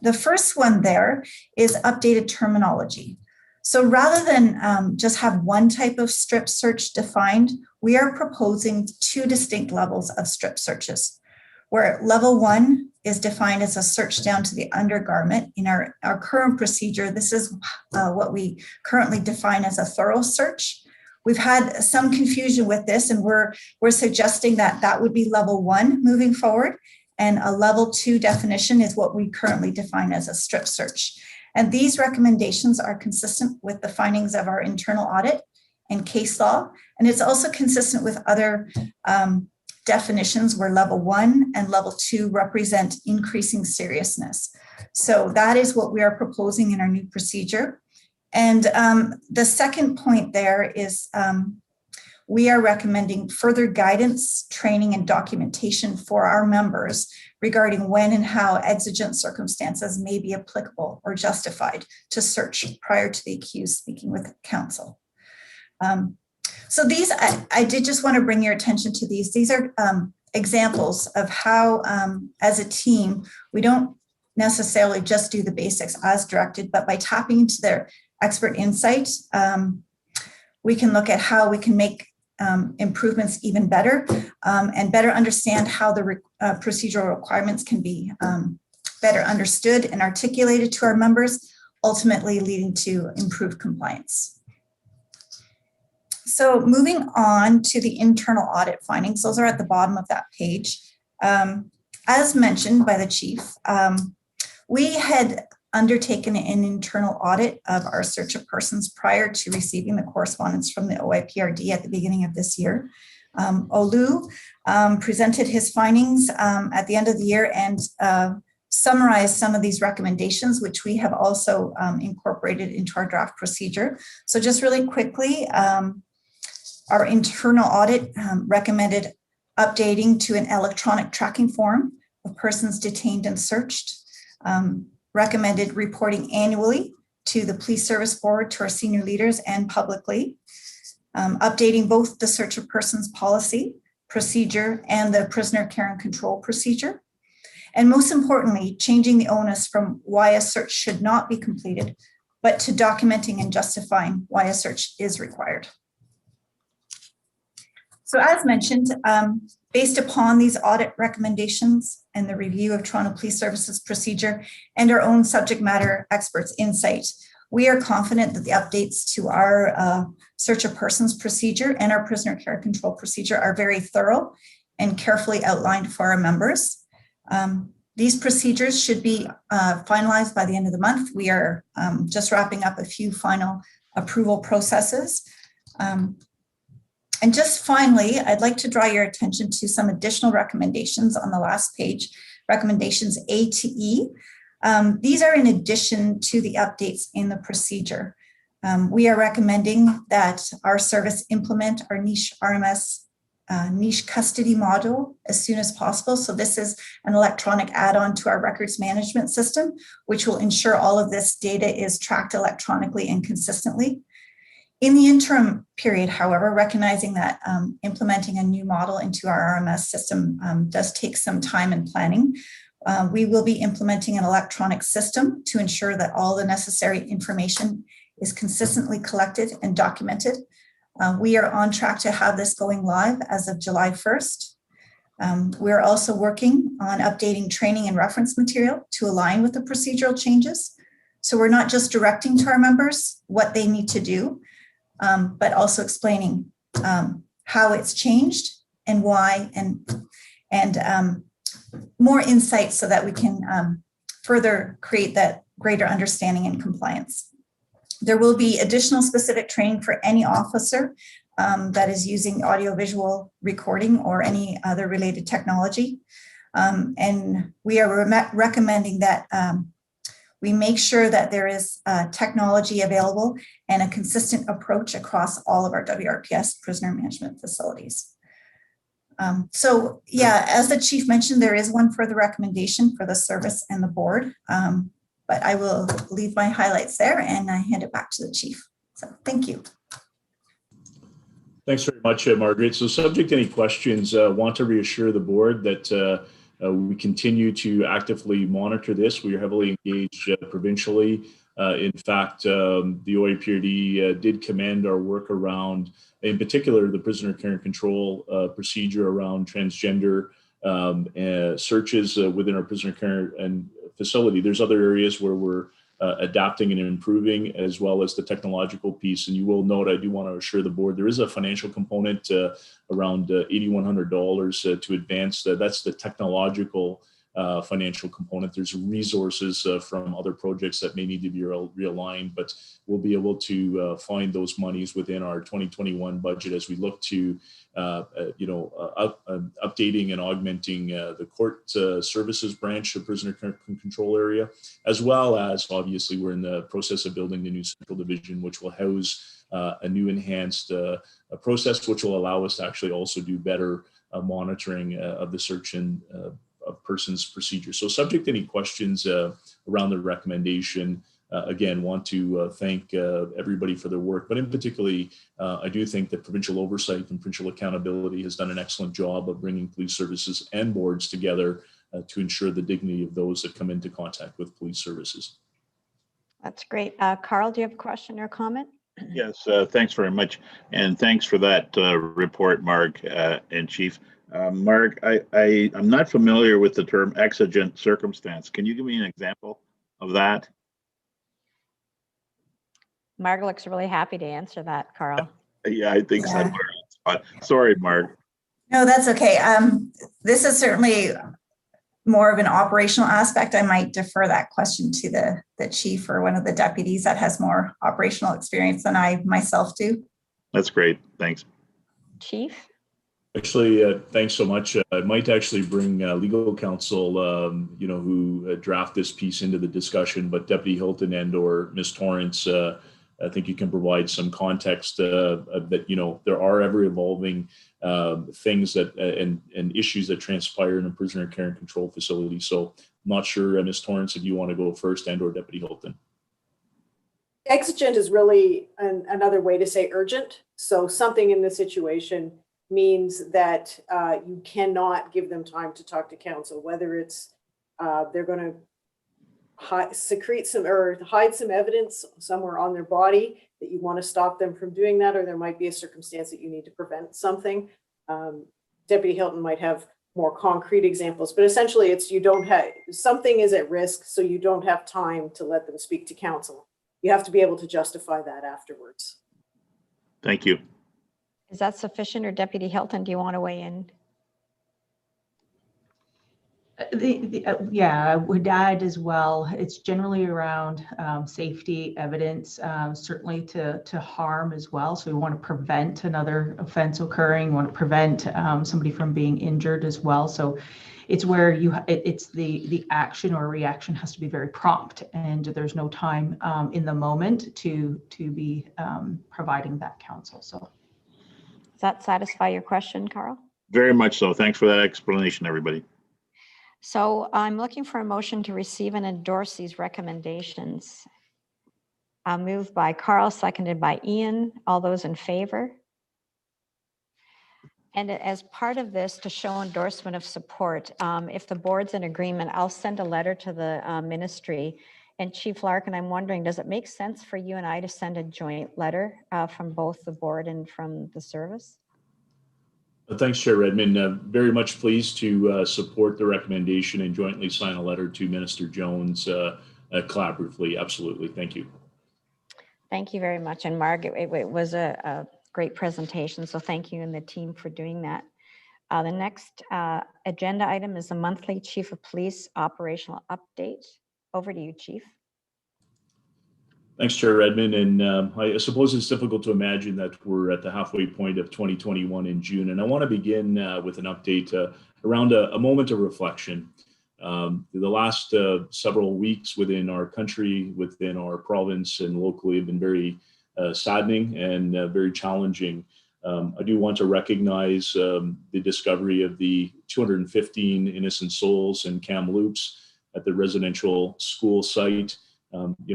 the first one there is updated terminology. So rather than just have one type of strip search defined, we are proposing 2 distinct levels of strip searches, where level 1 is defined as a search down to the undergarment. In our current procedure, this is what we currently define as a thorough search. We've had some confusion with this, and we're suggesting that that would be level 1 moving forward, and a level 2 definition is what we currently define as a strip search. And these recommendations are consistent with the findings of our internal audit and case law, and it's also consistent with other definitions where level 1 and level 2 represent increasing seriousness. So that is what we are proposing in our new procedure. And the second point there is we are recommending further guidance, training, and documentation for our members regarding when and how exigent circumstances may be applicable or justified to search prior to the accused speaking with counsel. So these, I did just want to bring your attention to these. These are examples of how, as a team, we don't necessarily just do the basics as directed, but by tapping into their expert insight, we can look at how we can make improvements even better and better understand how the procedural requirements can be better understood and articulated to our members, ultimately leading to improved compliance. So moving on to the internal audit findings, those are at the bottom of that page. As mentioned by the chief, we had undertaken an internal audit of our search of persons prior to receiving the correspondence from the OIPRD at the beginning of this year. Olu presented his findings at the end of the year and summarized some of these recommendations, which we have also incorporated into our draft procedure. So just really quickly, our internal audit recommended updating to an electronic tracking form of persons detained and searched, recommended reporting annually to the Police Service Board, to our senior leaders, and publicly, updating both the search of persons policy procedure and the prisoner care and control procedure, And most importantly, changing the onus from why a search should not be completed, but to documenting and justifying why a search is required. So as mentioned, based upon these audit recommendations and the review of Toronto Police Services procedure and our own subject matter experts' insight, we are confident that the updates to our search of persons procedure and our prisoner care control procedure are very thorough and carefully outlined for our members. These procedures should be finalized by the end of the month. We are just wrapping up a few final approval processes. And just finally, I'd like to draw your attention to some additional recommendations on the last page, recommendations A to E. These are in addition to the updates in the procedure. We are recommending that our service implement our niche RMS niche custody module as soon as possible. So this is an electronic add-on to our records management system, which will ensure all of this data is tracked electronically and consistently. In the interim period, however, recognizing that implementing a new model into our RMS system does take some time and planning, we will be implementing an electronic system to ensure that all the necessary information is consistently collected and documented. We are on track to have this going live as of July 1st. We're also working on updating training and reference material to align with the procedural changes. So we're not just directing to our members what they need to do, but also explaining how it's changed and why, and more insights so that we can further create that greater understanding and compliance. There will be additional specific training for any officer that is using audiovisual recording or any other related technology. And we are recommending that we make sure that there is technology available and a consistent approach across all of our WRPS prisoner management facilities. So yeah, as the chief mentioned, there is one further recommendation for the service and the board, but I will leave my highlights there and I hand it back to the chief. So thank you. Thanks very much, Margaret. So subject to any questions, want to reassure the board that we continue to actively monitor this. We are heavily engaged provincially. In fact, the OAPRD did commend our work around, in particular, the prisoner care and control procedure around transgender searches within our prisoner care and facility. There's other areas where we're adapting and improving, as well as the technological piece. And you will note, I do want to assure the board, there is a financial component around $8,100 to advance. That's the technological financial component. There's resources from other projects that may need to be realigned, but we'll be able to find those monies within our 2021 budget as we look to updating and augmenting the court services branch of prisoner control area, as well as obviously we're in the process of building the new central division, which will house a new enhanced process, which will allow us to actually also do better monitoring of the search and of persons procedure. So subject to any questions around the recommendation, again, want to thank everybody for their work, but in particularly, I do think that provincial oversight and provincial accountability has done an excellent job of bringing police services and boards together to ensure the dignity of those that come into contact with police services. That's great. Carl, do you have a question or comment? Yes, thanks very much. And thanks for that report, Mark and Chief. Mark, I'm not familiar with the term exigent circumstance. Can you give me an example of that? Mark looks really happy to answer that, Carl. Yeah, I think so. Sorry, Mark. No, that's okay. This is certainly more of an operational aspect. I might defer that question to the chief or one of the deputies that has more operational experience than I myself do. That's great. Thanks. Chief? Actually, thanks so much. I might actually bring legal counsel, who draft this piece into the discussion, but Deputy Hilton and or Ms. Torrance, I think you can provide some context that, there are ever evolving things that and issues that transpire in a prisoner care and control facility. So I'm not sure, Ms. Torrance, if you want to go first and or Deputy Hilton. Exigent is really another way to say urgent. So something in this situation means that you cannot give them time to talk to counsel, whether it's They're going to secrete some or hide some evidence somewhere on their body that you want to stop them from doing that, or there might be a circumstance that you need to prevent something. Deputy Hilton might have more concrete examples, but essentially it's you don't have something is at risk, so you don't have time to let them speak to counsel. You have to be able to justify that afterwards. Thank you. Is that sufficient, or Deputy Hilton, do you want to weigh in? Yeah, I would add as well, it's generally around safety evidence, certainly to harm as well. So we want to prevent another offense occurring, want to prevent somebody from being injured as well. So it's where it's the action or reaction has to be very prompt, and there's no time in the moment to be providing that counsel. So Does that satisfy your question, Carl? Very much so. Thanks for that explanation, everybody. So I'm looking for a motion to receive and endorse these recommendations. Moved by Carl, seconded by Ian. All those in favor? And as part of this, to show endorsement of support, if the board's in agreement, I'll send a letter to the ministry. And Chief Larkin, I'm wondering, does it make sense for you and I to send a joint letter from both the board and from the service? Thanks, Chair Redmond. Very much pleased to support the recommendation and jointly sign a letter to Minister Jones collaboratively. Absolutely. Thank you. Thank you very much. And Mark, it was a great presentation. So thank you and the team for doing that. The next agenda item is the monthly Chief of Police operational update. Over to you, Chief. Thanks, Chair Redmond. And I suppose it's difficult to imagine that we're at the halfway point of 2021 in June. And I want to begin with an update around a moment of reflection. The last several weeks within our country, within our province and locally have been very saddening and very challenging. I do want to recognize the discovery of the 215 innocent souls in Kamloops at the residential school site.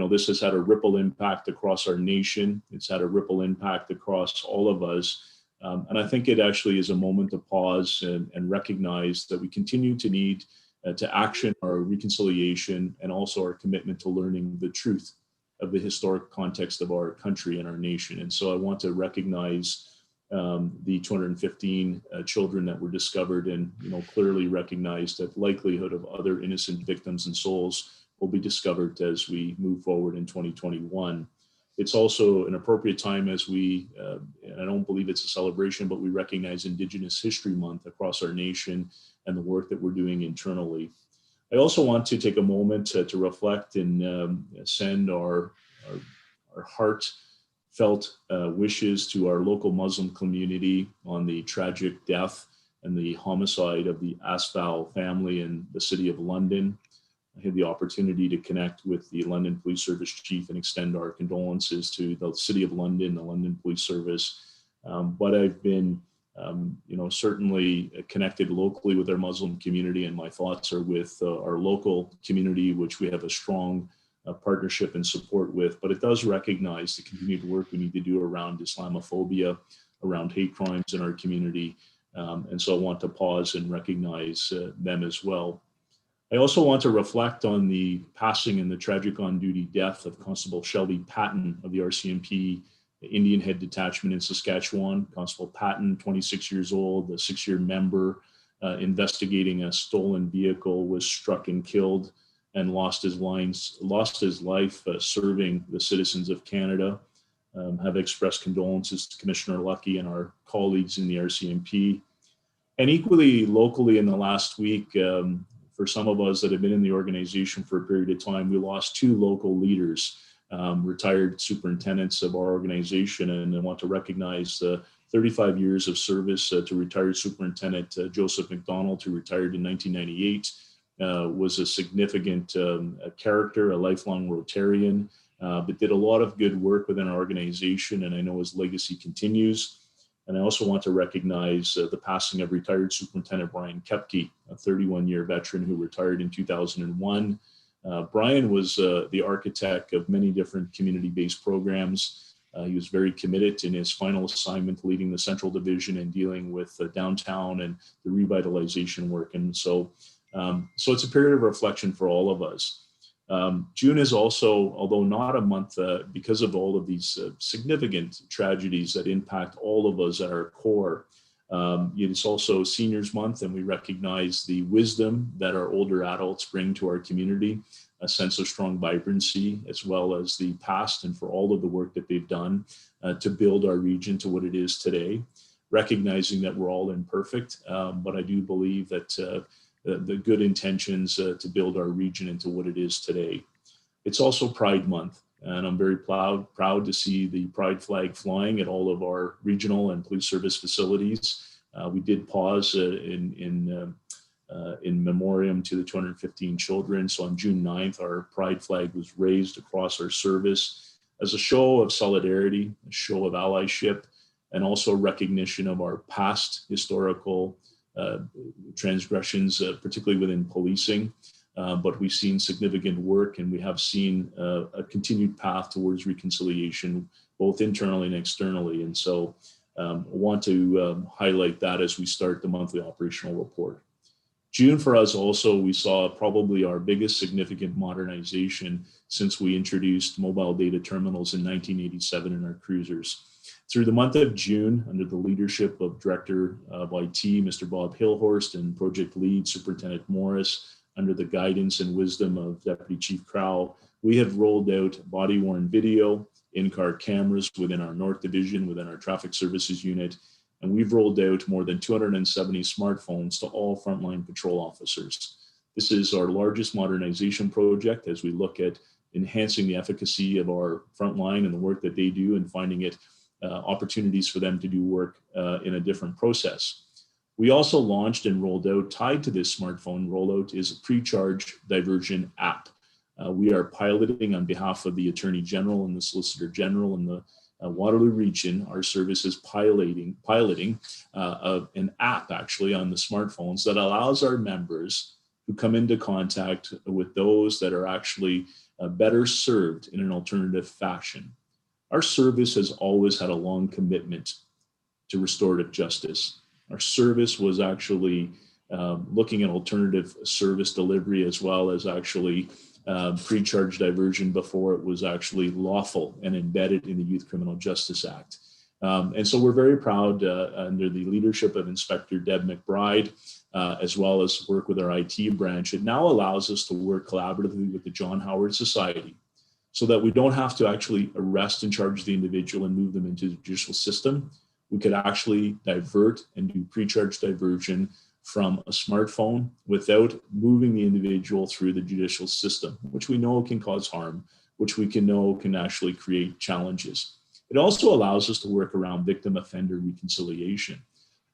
This has had a ripple impact across our nation. It's had a ripple impact across all of us. And I think it actually is a moment to pause and recognize that we continue to need to action our reconciliation and also our commitment to learning the truth of the historic context of our country and our nation. And so I want to recognize the 215 children that were discovered and clearly recognize that likelihood of other innocent victims and souls will be discovered as we move forward in 2021. It's also an appropriate time as we, and I don't believe it's a celebration, but we recognize Indigenous History Month across our nation and the work that we're doing internally. I also want to take a moment to reflect and send our heartfelt wishes to our local Muslim community on the tragic death and the homicide of the Asfal family in the City of London. I had the opportunity to connect with the London Police Service Chief and extend our condolences to the City of London, the London Police Service. But I've been, certainly connected locally with our Muslim community, and my thoughts are with our local community, which we have a strong partnership and support with. But it does recognize the continued work we need to do around Islamophobia, around hate crimes in our community. And so I want to pause and recognize them as well. I also want to reflect on the passing and the tragic on-duty death of Constable Shelby Patton of the RCMP Indian Head Detachment in Saskatchewan. Constable Patton, 26 years old, a 6-year member investigating a stolen vehicle, was struck and killed and lost his life serving the citizens of Canada. Have expressed condolences to Commissioner Lucky and our colleagues in the RCMP. And equally locally in the last week, for some of us that have been in the organization for a period of time, we lost 2 local leaders, retired superintendents of our organization. And I want to recognize the 35 years of service to retired Superintendent Joseph McDonald, who retired in 1998, was a significant character, a lifelong Rotarian, but did a lot of good work within our organization. And I know his legacy continues. And I also want to recognize the passing of retired Superintendent Brian Kepke, a 31-year veteran who retired in 2001. Brian was the architect of many different community-based programs. He was very committed in his final assignment, leading the Central Division and dealing with downtown and the revitalization work. And so So it's a period of reflection for all of us. June is also, although not a month, because of all of these significant tragedies that impact all of us at our core. It's also Seniors Month, and we recognize the wisdom that our older adults bring to our community, a sense of strong vibrancy, as well as the past and for all of the work that they've done to build our region to what it is today. Recognizing that we're all imperfect, but I do believe that the good intentions to build our region into what it is today. It's also Pride Month, and I'm very proud to see the Pride flag flying at all of our regional and police service facilities. We did pause in memoriam to the 215 children. So on June 9th, our Pride flag was raised across our service as a show of solidarity, a show of allyship, and also recognition of our past historical transgressions, particularly within policing. But we've seen significant work, and we have seen a continued path towards reconciliation, both internally and externally. And so I want to highlight that as we start the monthly operational report. June for us also, we saw probably our biggest significant modernization since we introduced mobile data terminals in 1987 in our cruisers. Through the month of June, under the leadership of Director of IT, Mr. Bob Hillhorst, and Project Lead, Superintendent Morris, under the guidance and wisdom of Deputy Chief Crowell, we have rolled out body-worn video, in-car cameras within our North Division, within our Traffic Services Unit, and we've rolled out more than 270 smartphones to all frontline patrol officers. This is our largest modernization project as we look at enhancing the efficacy of our frontline and the work that they do and finding it opportunities for them to do work in a different process. We also launched and rolled out, tied to this smartphone rollout, is a pre-charge diversion app. We are piloting on behalf of the Attorney General and the Solicitor General in the Waterloo region. Our service is piloting an app actually on the smartphones that allows our members who come into contact with those that are actually better served in an alternative fashion. Our service has always had a long commitment to restorative justice. Our service was actually looking at alternative service delivery as well as actually pre-charge diversion before it was actually lawful and embedded in the Youth Criminal Justice Act. And so we're very proud under the leadership of Inspector Deb McBride, as well as work with our IT branch. It now allows us to work collaboratively with the John Howard Society, so that we don't have to actually arrest and charge the individual and move them into the judicial system. We could actually divert and do pre-charge diversion from a smartphone without moving the individual through the judicial system, which we know can cause harm, which we know can actually create challenges. It also allows us to work around victim offender reconciliation,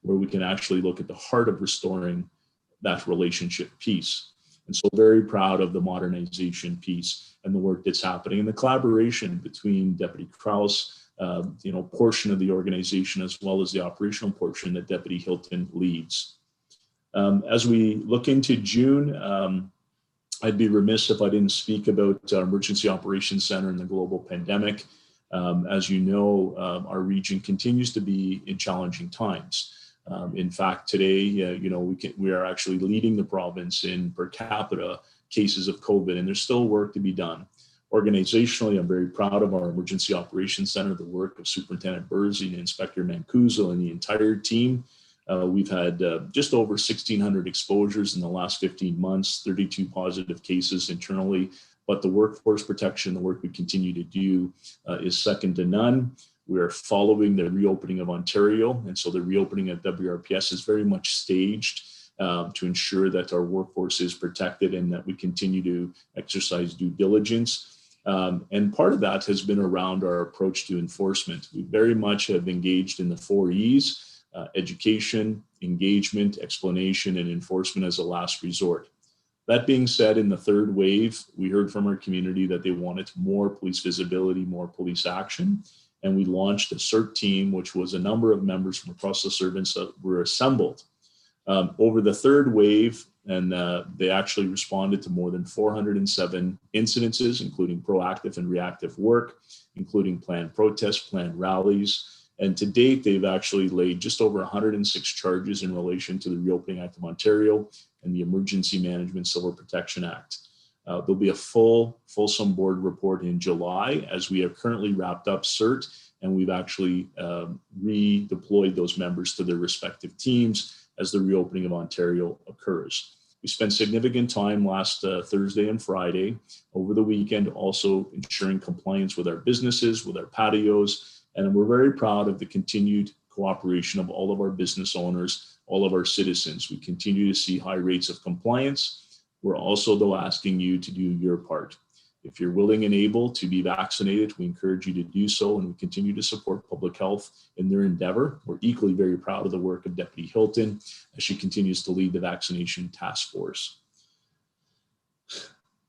where we can actually look at the heart of restoring that relationship piece. And so very proud of the modernization piece and the work that's happening and the collaboration between Deputy Krause, portion of the organization, as well as the operational portion that Deputy Hilton leads. As we look into June, I'd be remiss if I didn't speak about our Emergency Operations Center and the global pandemic. As you know, our region continues to be in challenging times. In fact, today, we are actually leading the province in per capita cases of COVID, and there's still work to be done. Organizationally, I'm very proud of our Emergency Operations Center, the work of Superintendent Bursey and Inspector Mancuso and the entire team. We've had just over 1,600 exposures in the last 15 months, 32 positive cases internally, but the workforce protection, the work we continue to do is second to none. We are following the reopening of Ontario, and so the reopening of WRPS is very much staged to ensure that our workforce is protected and that we continue to exercise due diligence. And part of that has been around our approach to enforcement. We very much have engaged in the 4 E's, education, engagement, explanation, and enforcement as a last resort. That being said, in the third wave, we heard from our community that they wanted more police visibility, more police action. And we launched a CERT team, which was a number of members from across the service that were assembled over the third wave. And they actually responded to more than 407 incidences, including proactive and reactive work, including planned protests, planned rallies. And to date, they've actually laid just over 106 charges in relation to the Reopening Act of Ontario and the Emergency Management Civil Protection Act. There'll be a fulsome board report in July, as we have currently wrapped up CERT, and we've actually redeployed those members to their respective teams as the reopening of Ontario occurs. We spent significant time last Thursday and Friday over the weekend, also ensuring compliance with our businesses, with our patios, and we're very proud of the continued cooperation of all of our business owners, all of our citizens. We continue to see high rates of compliance. We're also, though, asking you to do your part. If you're willing and able to be vaccinated, we encourage you to do so, and we continue to support public health in their endeavor. We're equally very proud of the work of Deputy Hilton as she continues to lead the vaccination task force.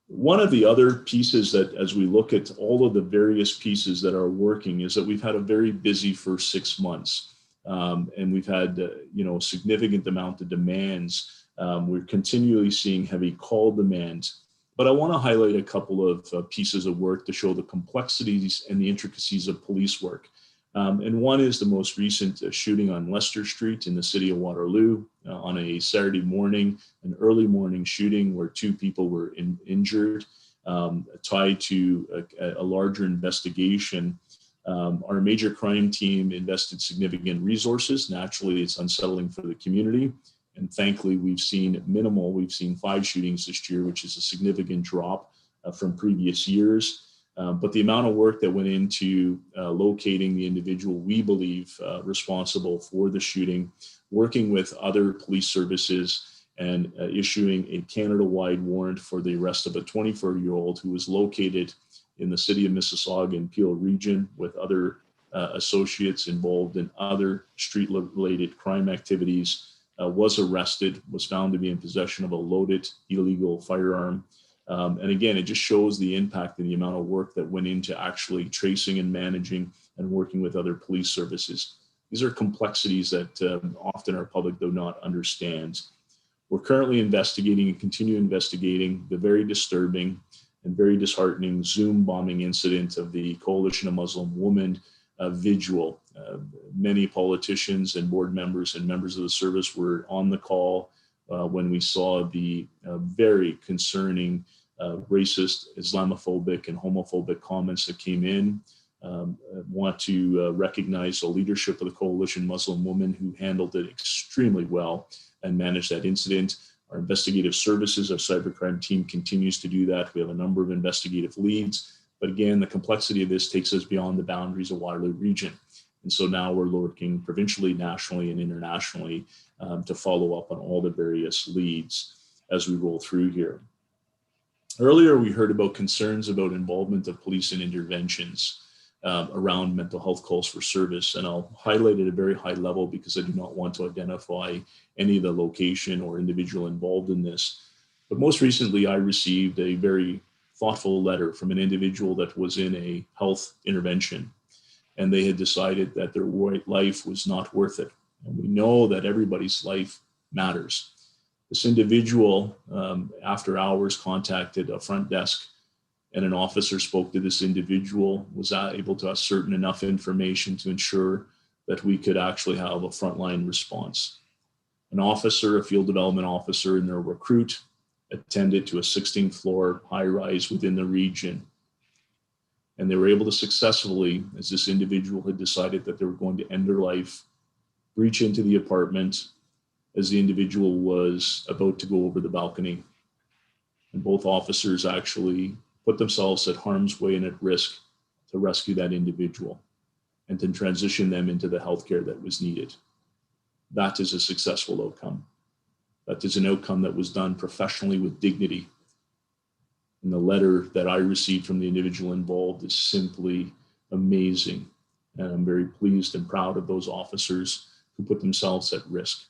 One of the other pieces that, as we look at all of the various pieces that are working, is that we've had a very busy first 6 months, and we've had significant amount of demands. We're continually seeing heavy call demand. But I want to highlight a couple of pieces of work to show the complexities and the intricacies of police work. And one is the most recent shooting on Leicester Street in the city of Waterloo on a Saturday morning, an early morning shooting where 2 people were injured, tied to a larger investigation. Our major crime team invested significant resources. Naturally, it's unsettling for the community. And thankfully, we've seen minimal. We've seen 5 shootings this year, which is a significant drop from previous years. But the amount of work that went into locating the individual we believe responsible for the shooting, working with other police services, and issuing a Canada-wide warrant for the arrest of a 24-year-old who was located in the city of Mississauga and Peel region with other associates involved in other street-related crime activities. Was arrested, was found to be in possession of a loaded illegal firearm. And again, it just shows the impact and the amount of work that went into actually tracing and managing and working with other police services. These are complexities that often our public do not understand. We're currently investigating and continue investigating the very disturbing and very disheartening Zoom bombing incident of the Coalition of Muslim Women vigil. Many politicians and board members and members of the service were on the call when we saw the very concerning racist, Islamophobic, and homophobic comments that came in. I want to recognize the leadership of the Coalition Muslim Women who handled it extremely well and managed that incident. Our investigative services, our cybercrime team continues to do that. We have a number of investigative leads. But again, the complexity of this takes us beyond the boundaries of Waterloo region. And so now we're looking provincially, nationally, and internationally to follow up on all the various leads as we roll through here. Earlier, we heard about concerns about involvement of police in interventions around mental health calls for service. And I'll highlight at a very high level because I do not want to identify any of the location or individual involved in this. But most recently, I received a very thoughtful letter from an individual that was in a health intervention, and they had decided that their life was not worth it. And we know that everybody's life matters. This individual, after hours, contacted a front desk, and an officer spoke to this individual, was able to ascertain enough information to ensure that we could actually have a frontline response. An officer, a field development officer, and their recruit attended to a 16th floor high rise within the region. And they were able to successfully, as this individual had decided that they were going to end their life, breach into the apartment as the individual was about to go over the balcony. And both officers actually put themselves at harm's way and at risk to rescue that individual and to transition them into the healthcare that was needed. That is a successful outcome. That is an outcome that was done professionally with dignity. And the letter that I received from the individual involved is simply amazing. And I'm very pleased and proud of those officers who put themselves at risk.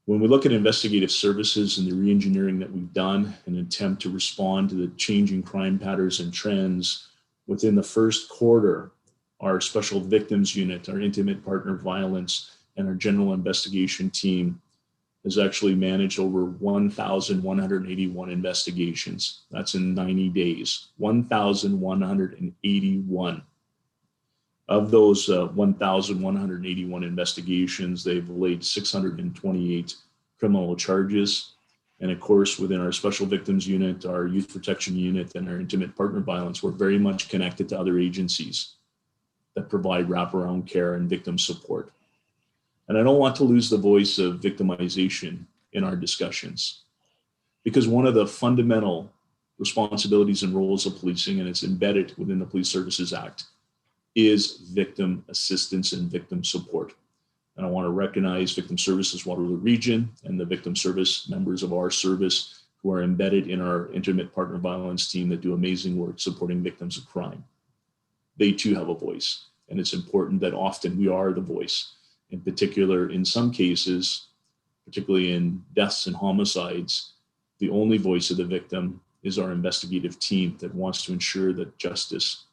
When we look at investigative services and the re-engineering that we've done in an attempt to respond to the changing crime patterns and trends, within the first quarter, our special victims unit, our intimate partner violence, and our general investigation team has actually managed over 1,181 investigations. That's in 90 days, 1,181. Of those 1,181 investigations, they've laid 628 criminal charges. And of course, within our special victims unit, our youth protection unit, and our intimate partner violence, we're very much connected to other agencies that provide wraparound care and victim support. And I don't want to lose the voice of victimization in our discussions, because one of the fundamental responsibilities and roles of policing, and it's embedded within the Police Services Act, is victim assistance and victim support. And I want to recognize Victim Services Waterloo Region and the victim service members of our service who are embedded in our intimate partner violence team that do amazing work supporting victims of crime. They too have a voice, and it's important that often we are the voice. In particular, in some cases, particularly in deaths and homicides, the only voice of the victim is our investigative team that wants to ensure that justice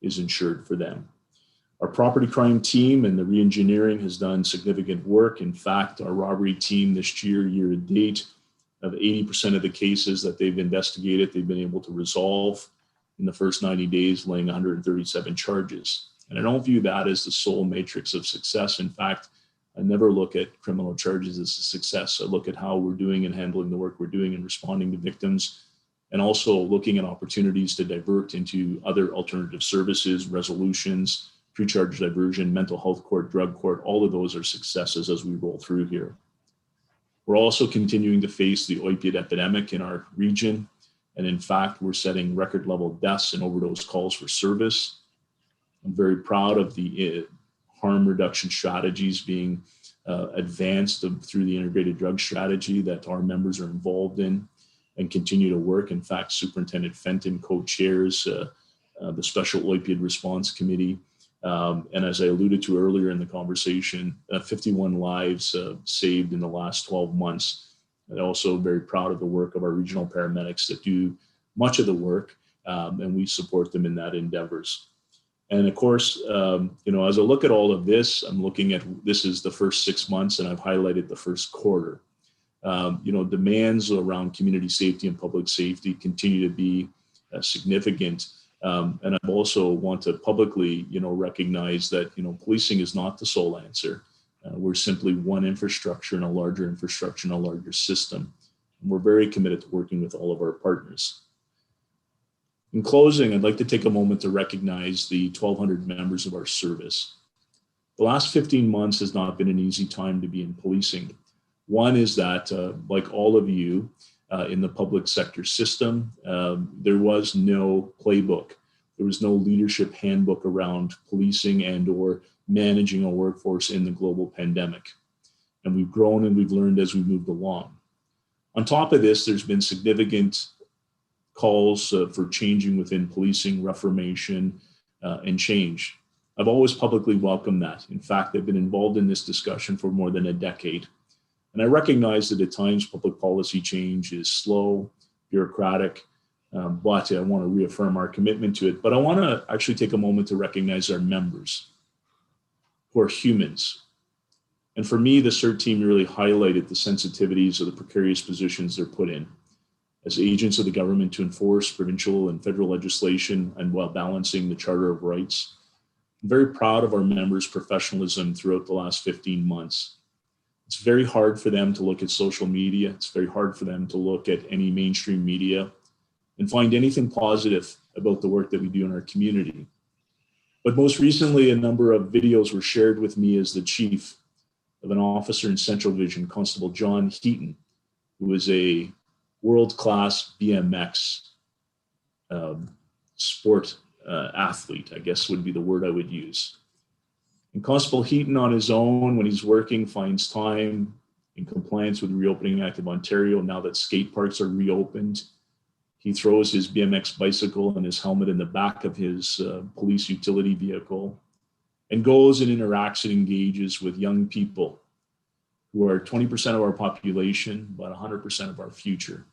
is ensured for them. Our property crime team and the re-engineering has done significant work. In fact, our robbery team this year to date, of 80% of the cases that they've investigated, they've been able to resolve in the first 90 days, laying 137 charges. And I don't view that as the sole matrix of success. In fact, I never look at criminal charges as a success. I look at how we're doing and handling the work we're doing and responding to victims, and also looking at opportunities to divert into other alternative services, resolutions, pre-charge diversion, mental health court, drug court. All of those are successes as we roll through here. We're also continuing to face the opiate epidemic in our region. And in fact, we're setting record level deaths and overdose calls for service. I'm very proud of the harm reduction strategies being advanced through the integrated drug strategy that our members are involved in and continue to work. In fact, Superintendent Fenton co-chairs the Special Opiate Response Committee. And as I alluded to earlier in the conversation, 51 lives saved in the last 12 months. I'm also very proud of the work of our regional paramedics that do much of the work, and we support them in that endeavors. And of course, as I look at all of this, I'm looking at this is the first 6 months, and I've highlighted the first quarter. Demands around community safety and public safety continue to be significant. And I also want to publicly, recognize that, policing is not the sole answer. We're simply one infrastructure in a larger infrastructure, in a larger system. And we're very committed to working with all of our partners. In closing, I'd like to take a moment to recognize the 1,200 members of our service. The last 15 months has not been an easy time to be in policing. One is that, like all of you in the public sector system, there was no playbook. There was no leadership handbook around policing and or managing a workforce in the global pandemic. And we've grown and we've learned as we moved along. On top of this, there's been significant calls for changing within policing, reformation, and change. I've always publicly welcomed that. In fact, I've been involved in this discussion for more than a decade. And I recognize that at times public policy change is slow, bureaucratic, but I want to reaffirm our commitment to it. But I want to actually take a moment to recognize our members who are humans. And for me, the CERT team really highlighted the sensitivities of the precarious positions they're put in as agents of the government to enforce provincial and federal legislation and while balancing the Charter of Rights. I'm very proud of our members' professionalism throughout the last 15 months. It's very hard for them to look at social media. It's very hard for them to look at any mainstream media and find anything positive about the work that we do in our community. But most recently, a number of videos were shared with me as the chief of an officer in Central Division, Constable John Heaton, who is a world-class BMX sport athlete, I guess would be the word I would use. And Constable Heaton on his own, when he's working, finds time in compliance with the Reopening Act of Ontario. Now that skate parks are reopened, he throws his BMX bicycle and his helmet in the back of his police utility vehicle and goes and interacts and engages with young people who are 20% of our population, but 100% of our future.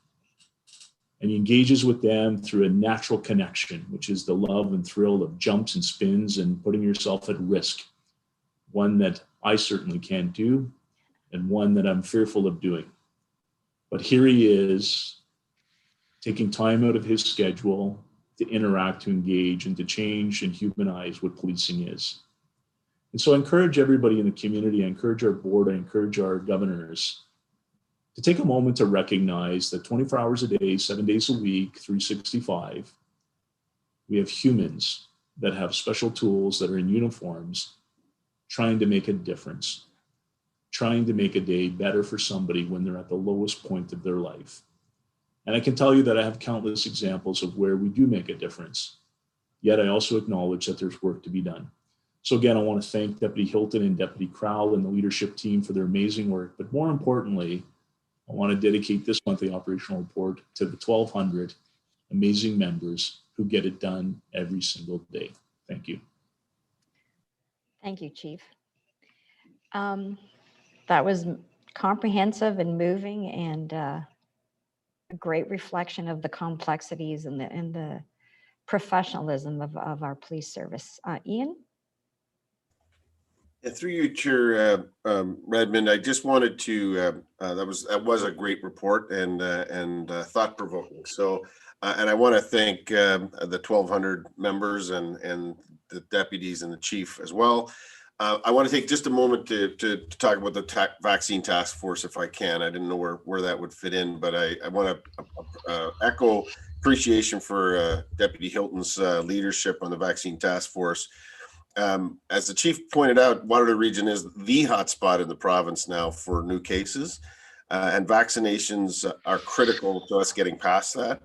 And he engages with them through a natural connection, which is the love and thrill of jumps and spins and putting yourself at risk. One that I certainly can't do, and one that I'm fearful of doing. But here he is, taking time out of his schedule, to interact, to engage, and to change and humanize what policing is. And so I encourage everybody in the community, I encourage our board, I encourage our governors to take a moment to recognize that 24 hours a day, 7 days a week, 365, we have humans that have special tools that are in uniforms trying to make a difference, trying to make a day better for somebody when they're at the lowest point of their life. And I can tell you that I have countless examples of where we do make a difference. Yet I also acknowledge that there's work to be done. So again, I want to thank Deputy Hilton and Deputy Crowell and the leadership team for their amazing work. But more importantly, I want to dedicate this monthly operational report to the 1,200 amazing members who get it done every single day. Thank you. Thank you, Chief. That was comprehensive and moving, and a great reflection of the complexities and the professionalism of our police service. Ian? Yeah, through you, Chair Redmond, I just wanted to, that was a great report and thought-provoking. So, and I want to thank the 1,200 members and the deputies and the chief as well. I want to take just a moment to talk about the vaccine task force, if I can. I didn't know where that would fit in, but I want to echo appreciation for Deputy Hilton's leadership on the vaccine task force. As the chief pointed out, Waterloo region is the hotspot in the province now for new cases, and vaccinations are critical to us getting past that.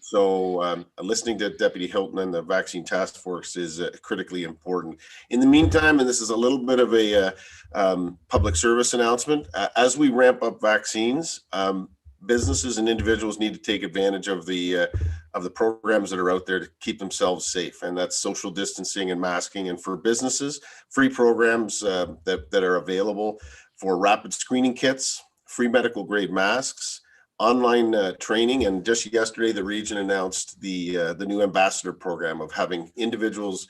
So listening to Deputy Hilton and the vaccine task force is critically important. In the meantime, and this is a little bit of a public service announcement, as we ramp up vaccines, businesses and individuals need to take advantage of the programs that are out there to keep themselves safe, and that's social distancing and masking. And for businesses, free programs that are available for rapid screening kits, free medical grade masks, online training. And just yesterday, the region announced the new ambassador program of having individuals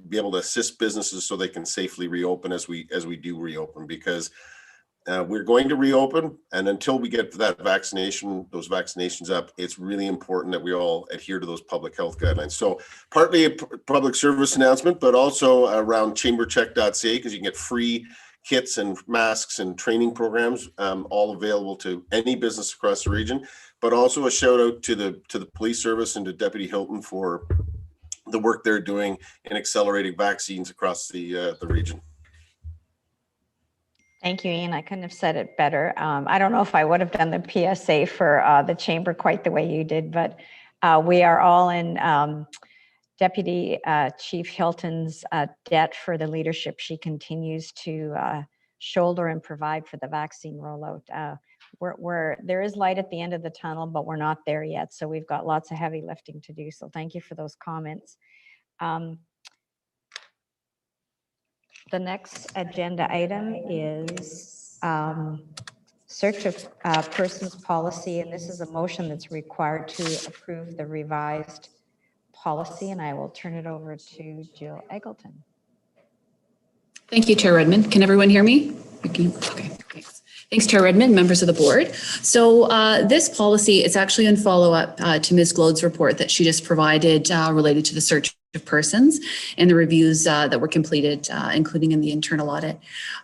be able to assist businesses so they can safely reopen as we do reopen, because we're going to reopen, and until we get to that those vaccinations up, it's really important that we all adhere to those public health guidelines. So partly a public service announcement, but also around chambercheck.ca, because you can get free kits and masks and training programs, all available to any business across the region. But also a shout out to the police service and to Deputy Hilton for the work they're doing in accelerating vaccines across the region. Thank you, Ian. I couldn't have said it better. I don't know if I would have done the PSA for the chamber quite the way you did, but we are all in Deputy Chief Hilton's debt for the leadership she continues to shoulder and provide for the vaccine rollout. There is light at the end of the tunnel, but we're not there yet. So we've got lots of heavy lifting to do. So thank you for those comments. The next agenda item is search of persons policy, and this is a motion that's required to approve the revised policy, and I will turn it over to Jill Eggleton. Thank you, Chair Redmond. Can everyone hear me? Okay, thanks. Thanks, Chair Redmond, members of the board. So this policy is actually in follow-up to Ms. Glode's report that she just provided related to the search of persons and the reviews that were completed, including in the internal audit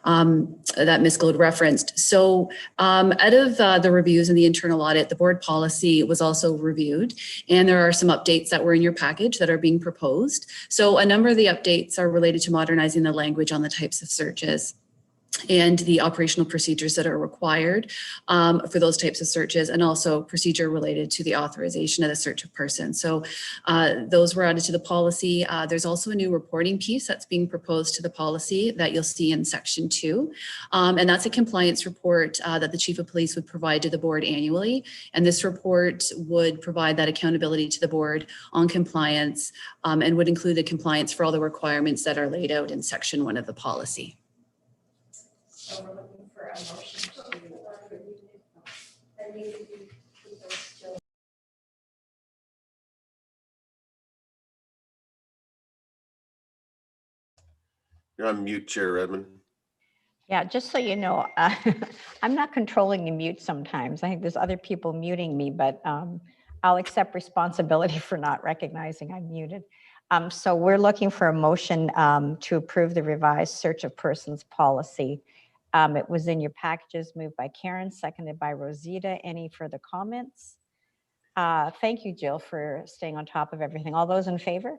that Ms. Glode referenced. So out of the reviews in the internal audit, the board policy was also reviewed, and there are some updates that were in your package that are being proposed. So a number of the updates are related to modernizing the language on the types of searches and the operational procedures that are required for those types of searches, and also procedure related to the authorization of the search of persons. So those were added to the policy. There's also a new reporting piece that's being proposed to the policy that you'll see in section 2. And that's a compliance report that the chief of police would provide to the board annually. And this report would provide that accountability to the board on compliance and would include the compliance for all the requirements that are laid out in section 1 of the policy. So we're looking for a motion to You're on mute, Chair Redmond. Yeah, just so you know, I'm not controlling the mute sometimes. I think there's other people muting me, but I'll accept responsibility for not recognizing I'm muted. So we're looking for a motion to approve the revised search of persons policy. It was in your packages, moved by Karen, seconded by Rosita. Any further comments? Thank you, Jill, for staying on top of everything. All those in favor?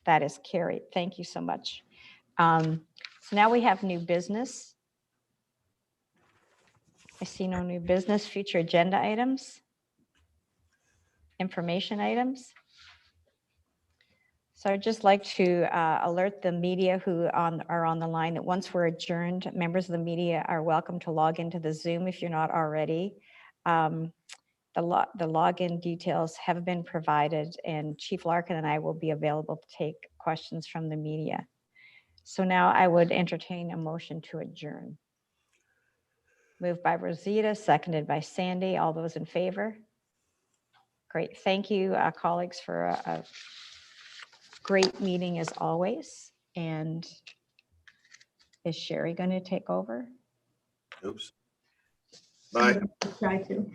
That is carried. Thank you so much. So now we have new business. I see no new business. Future agenda items. Information items. So I'd just like to alert the media who are on the line that once we're adjourned, members of the media are welcome to log into the Zoom if you're not already. The login details have been provided, and Chief Larkin and I will be available to take questions from the media. So now I would entertain a motion to adjourn. Moved by Rosita, seconded by Sandy. All those in favor? Great. Thank you, colleagues, for a great meeting as always. And is Sherry going to take over? Oops. Bye. Try to.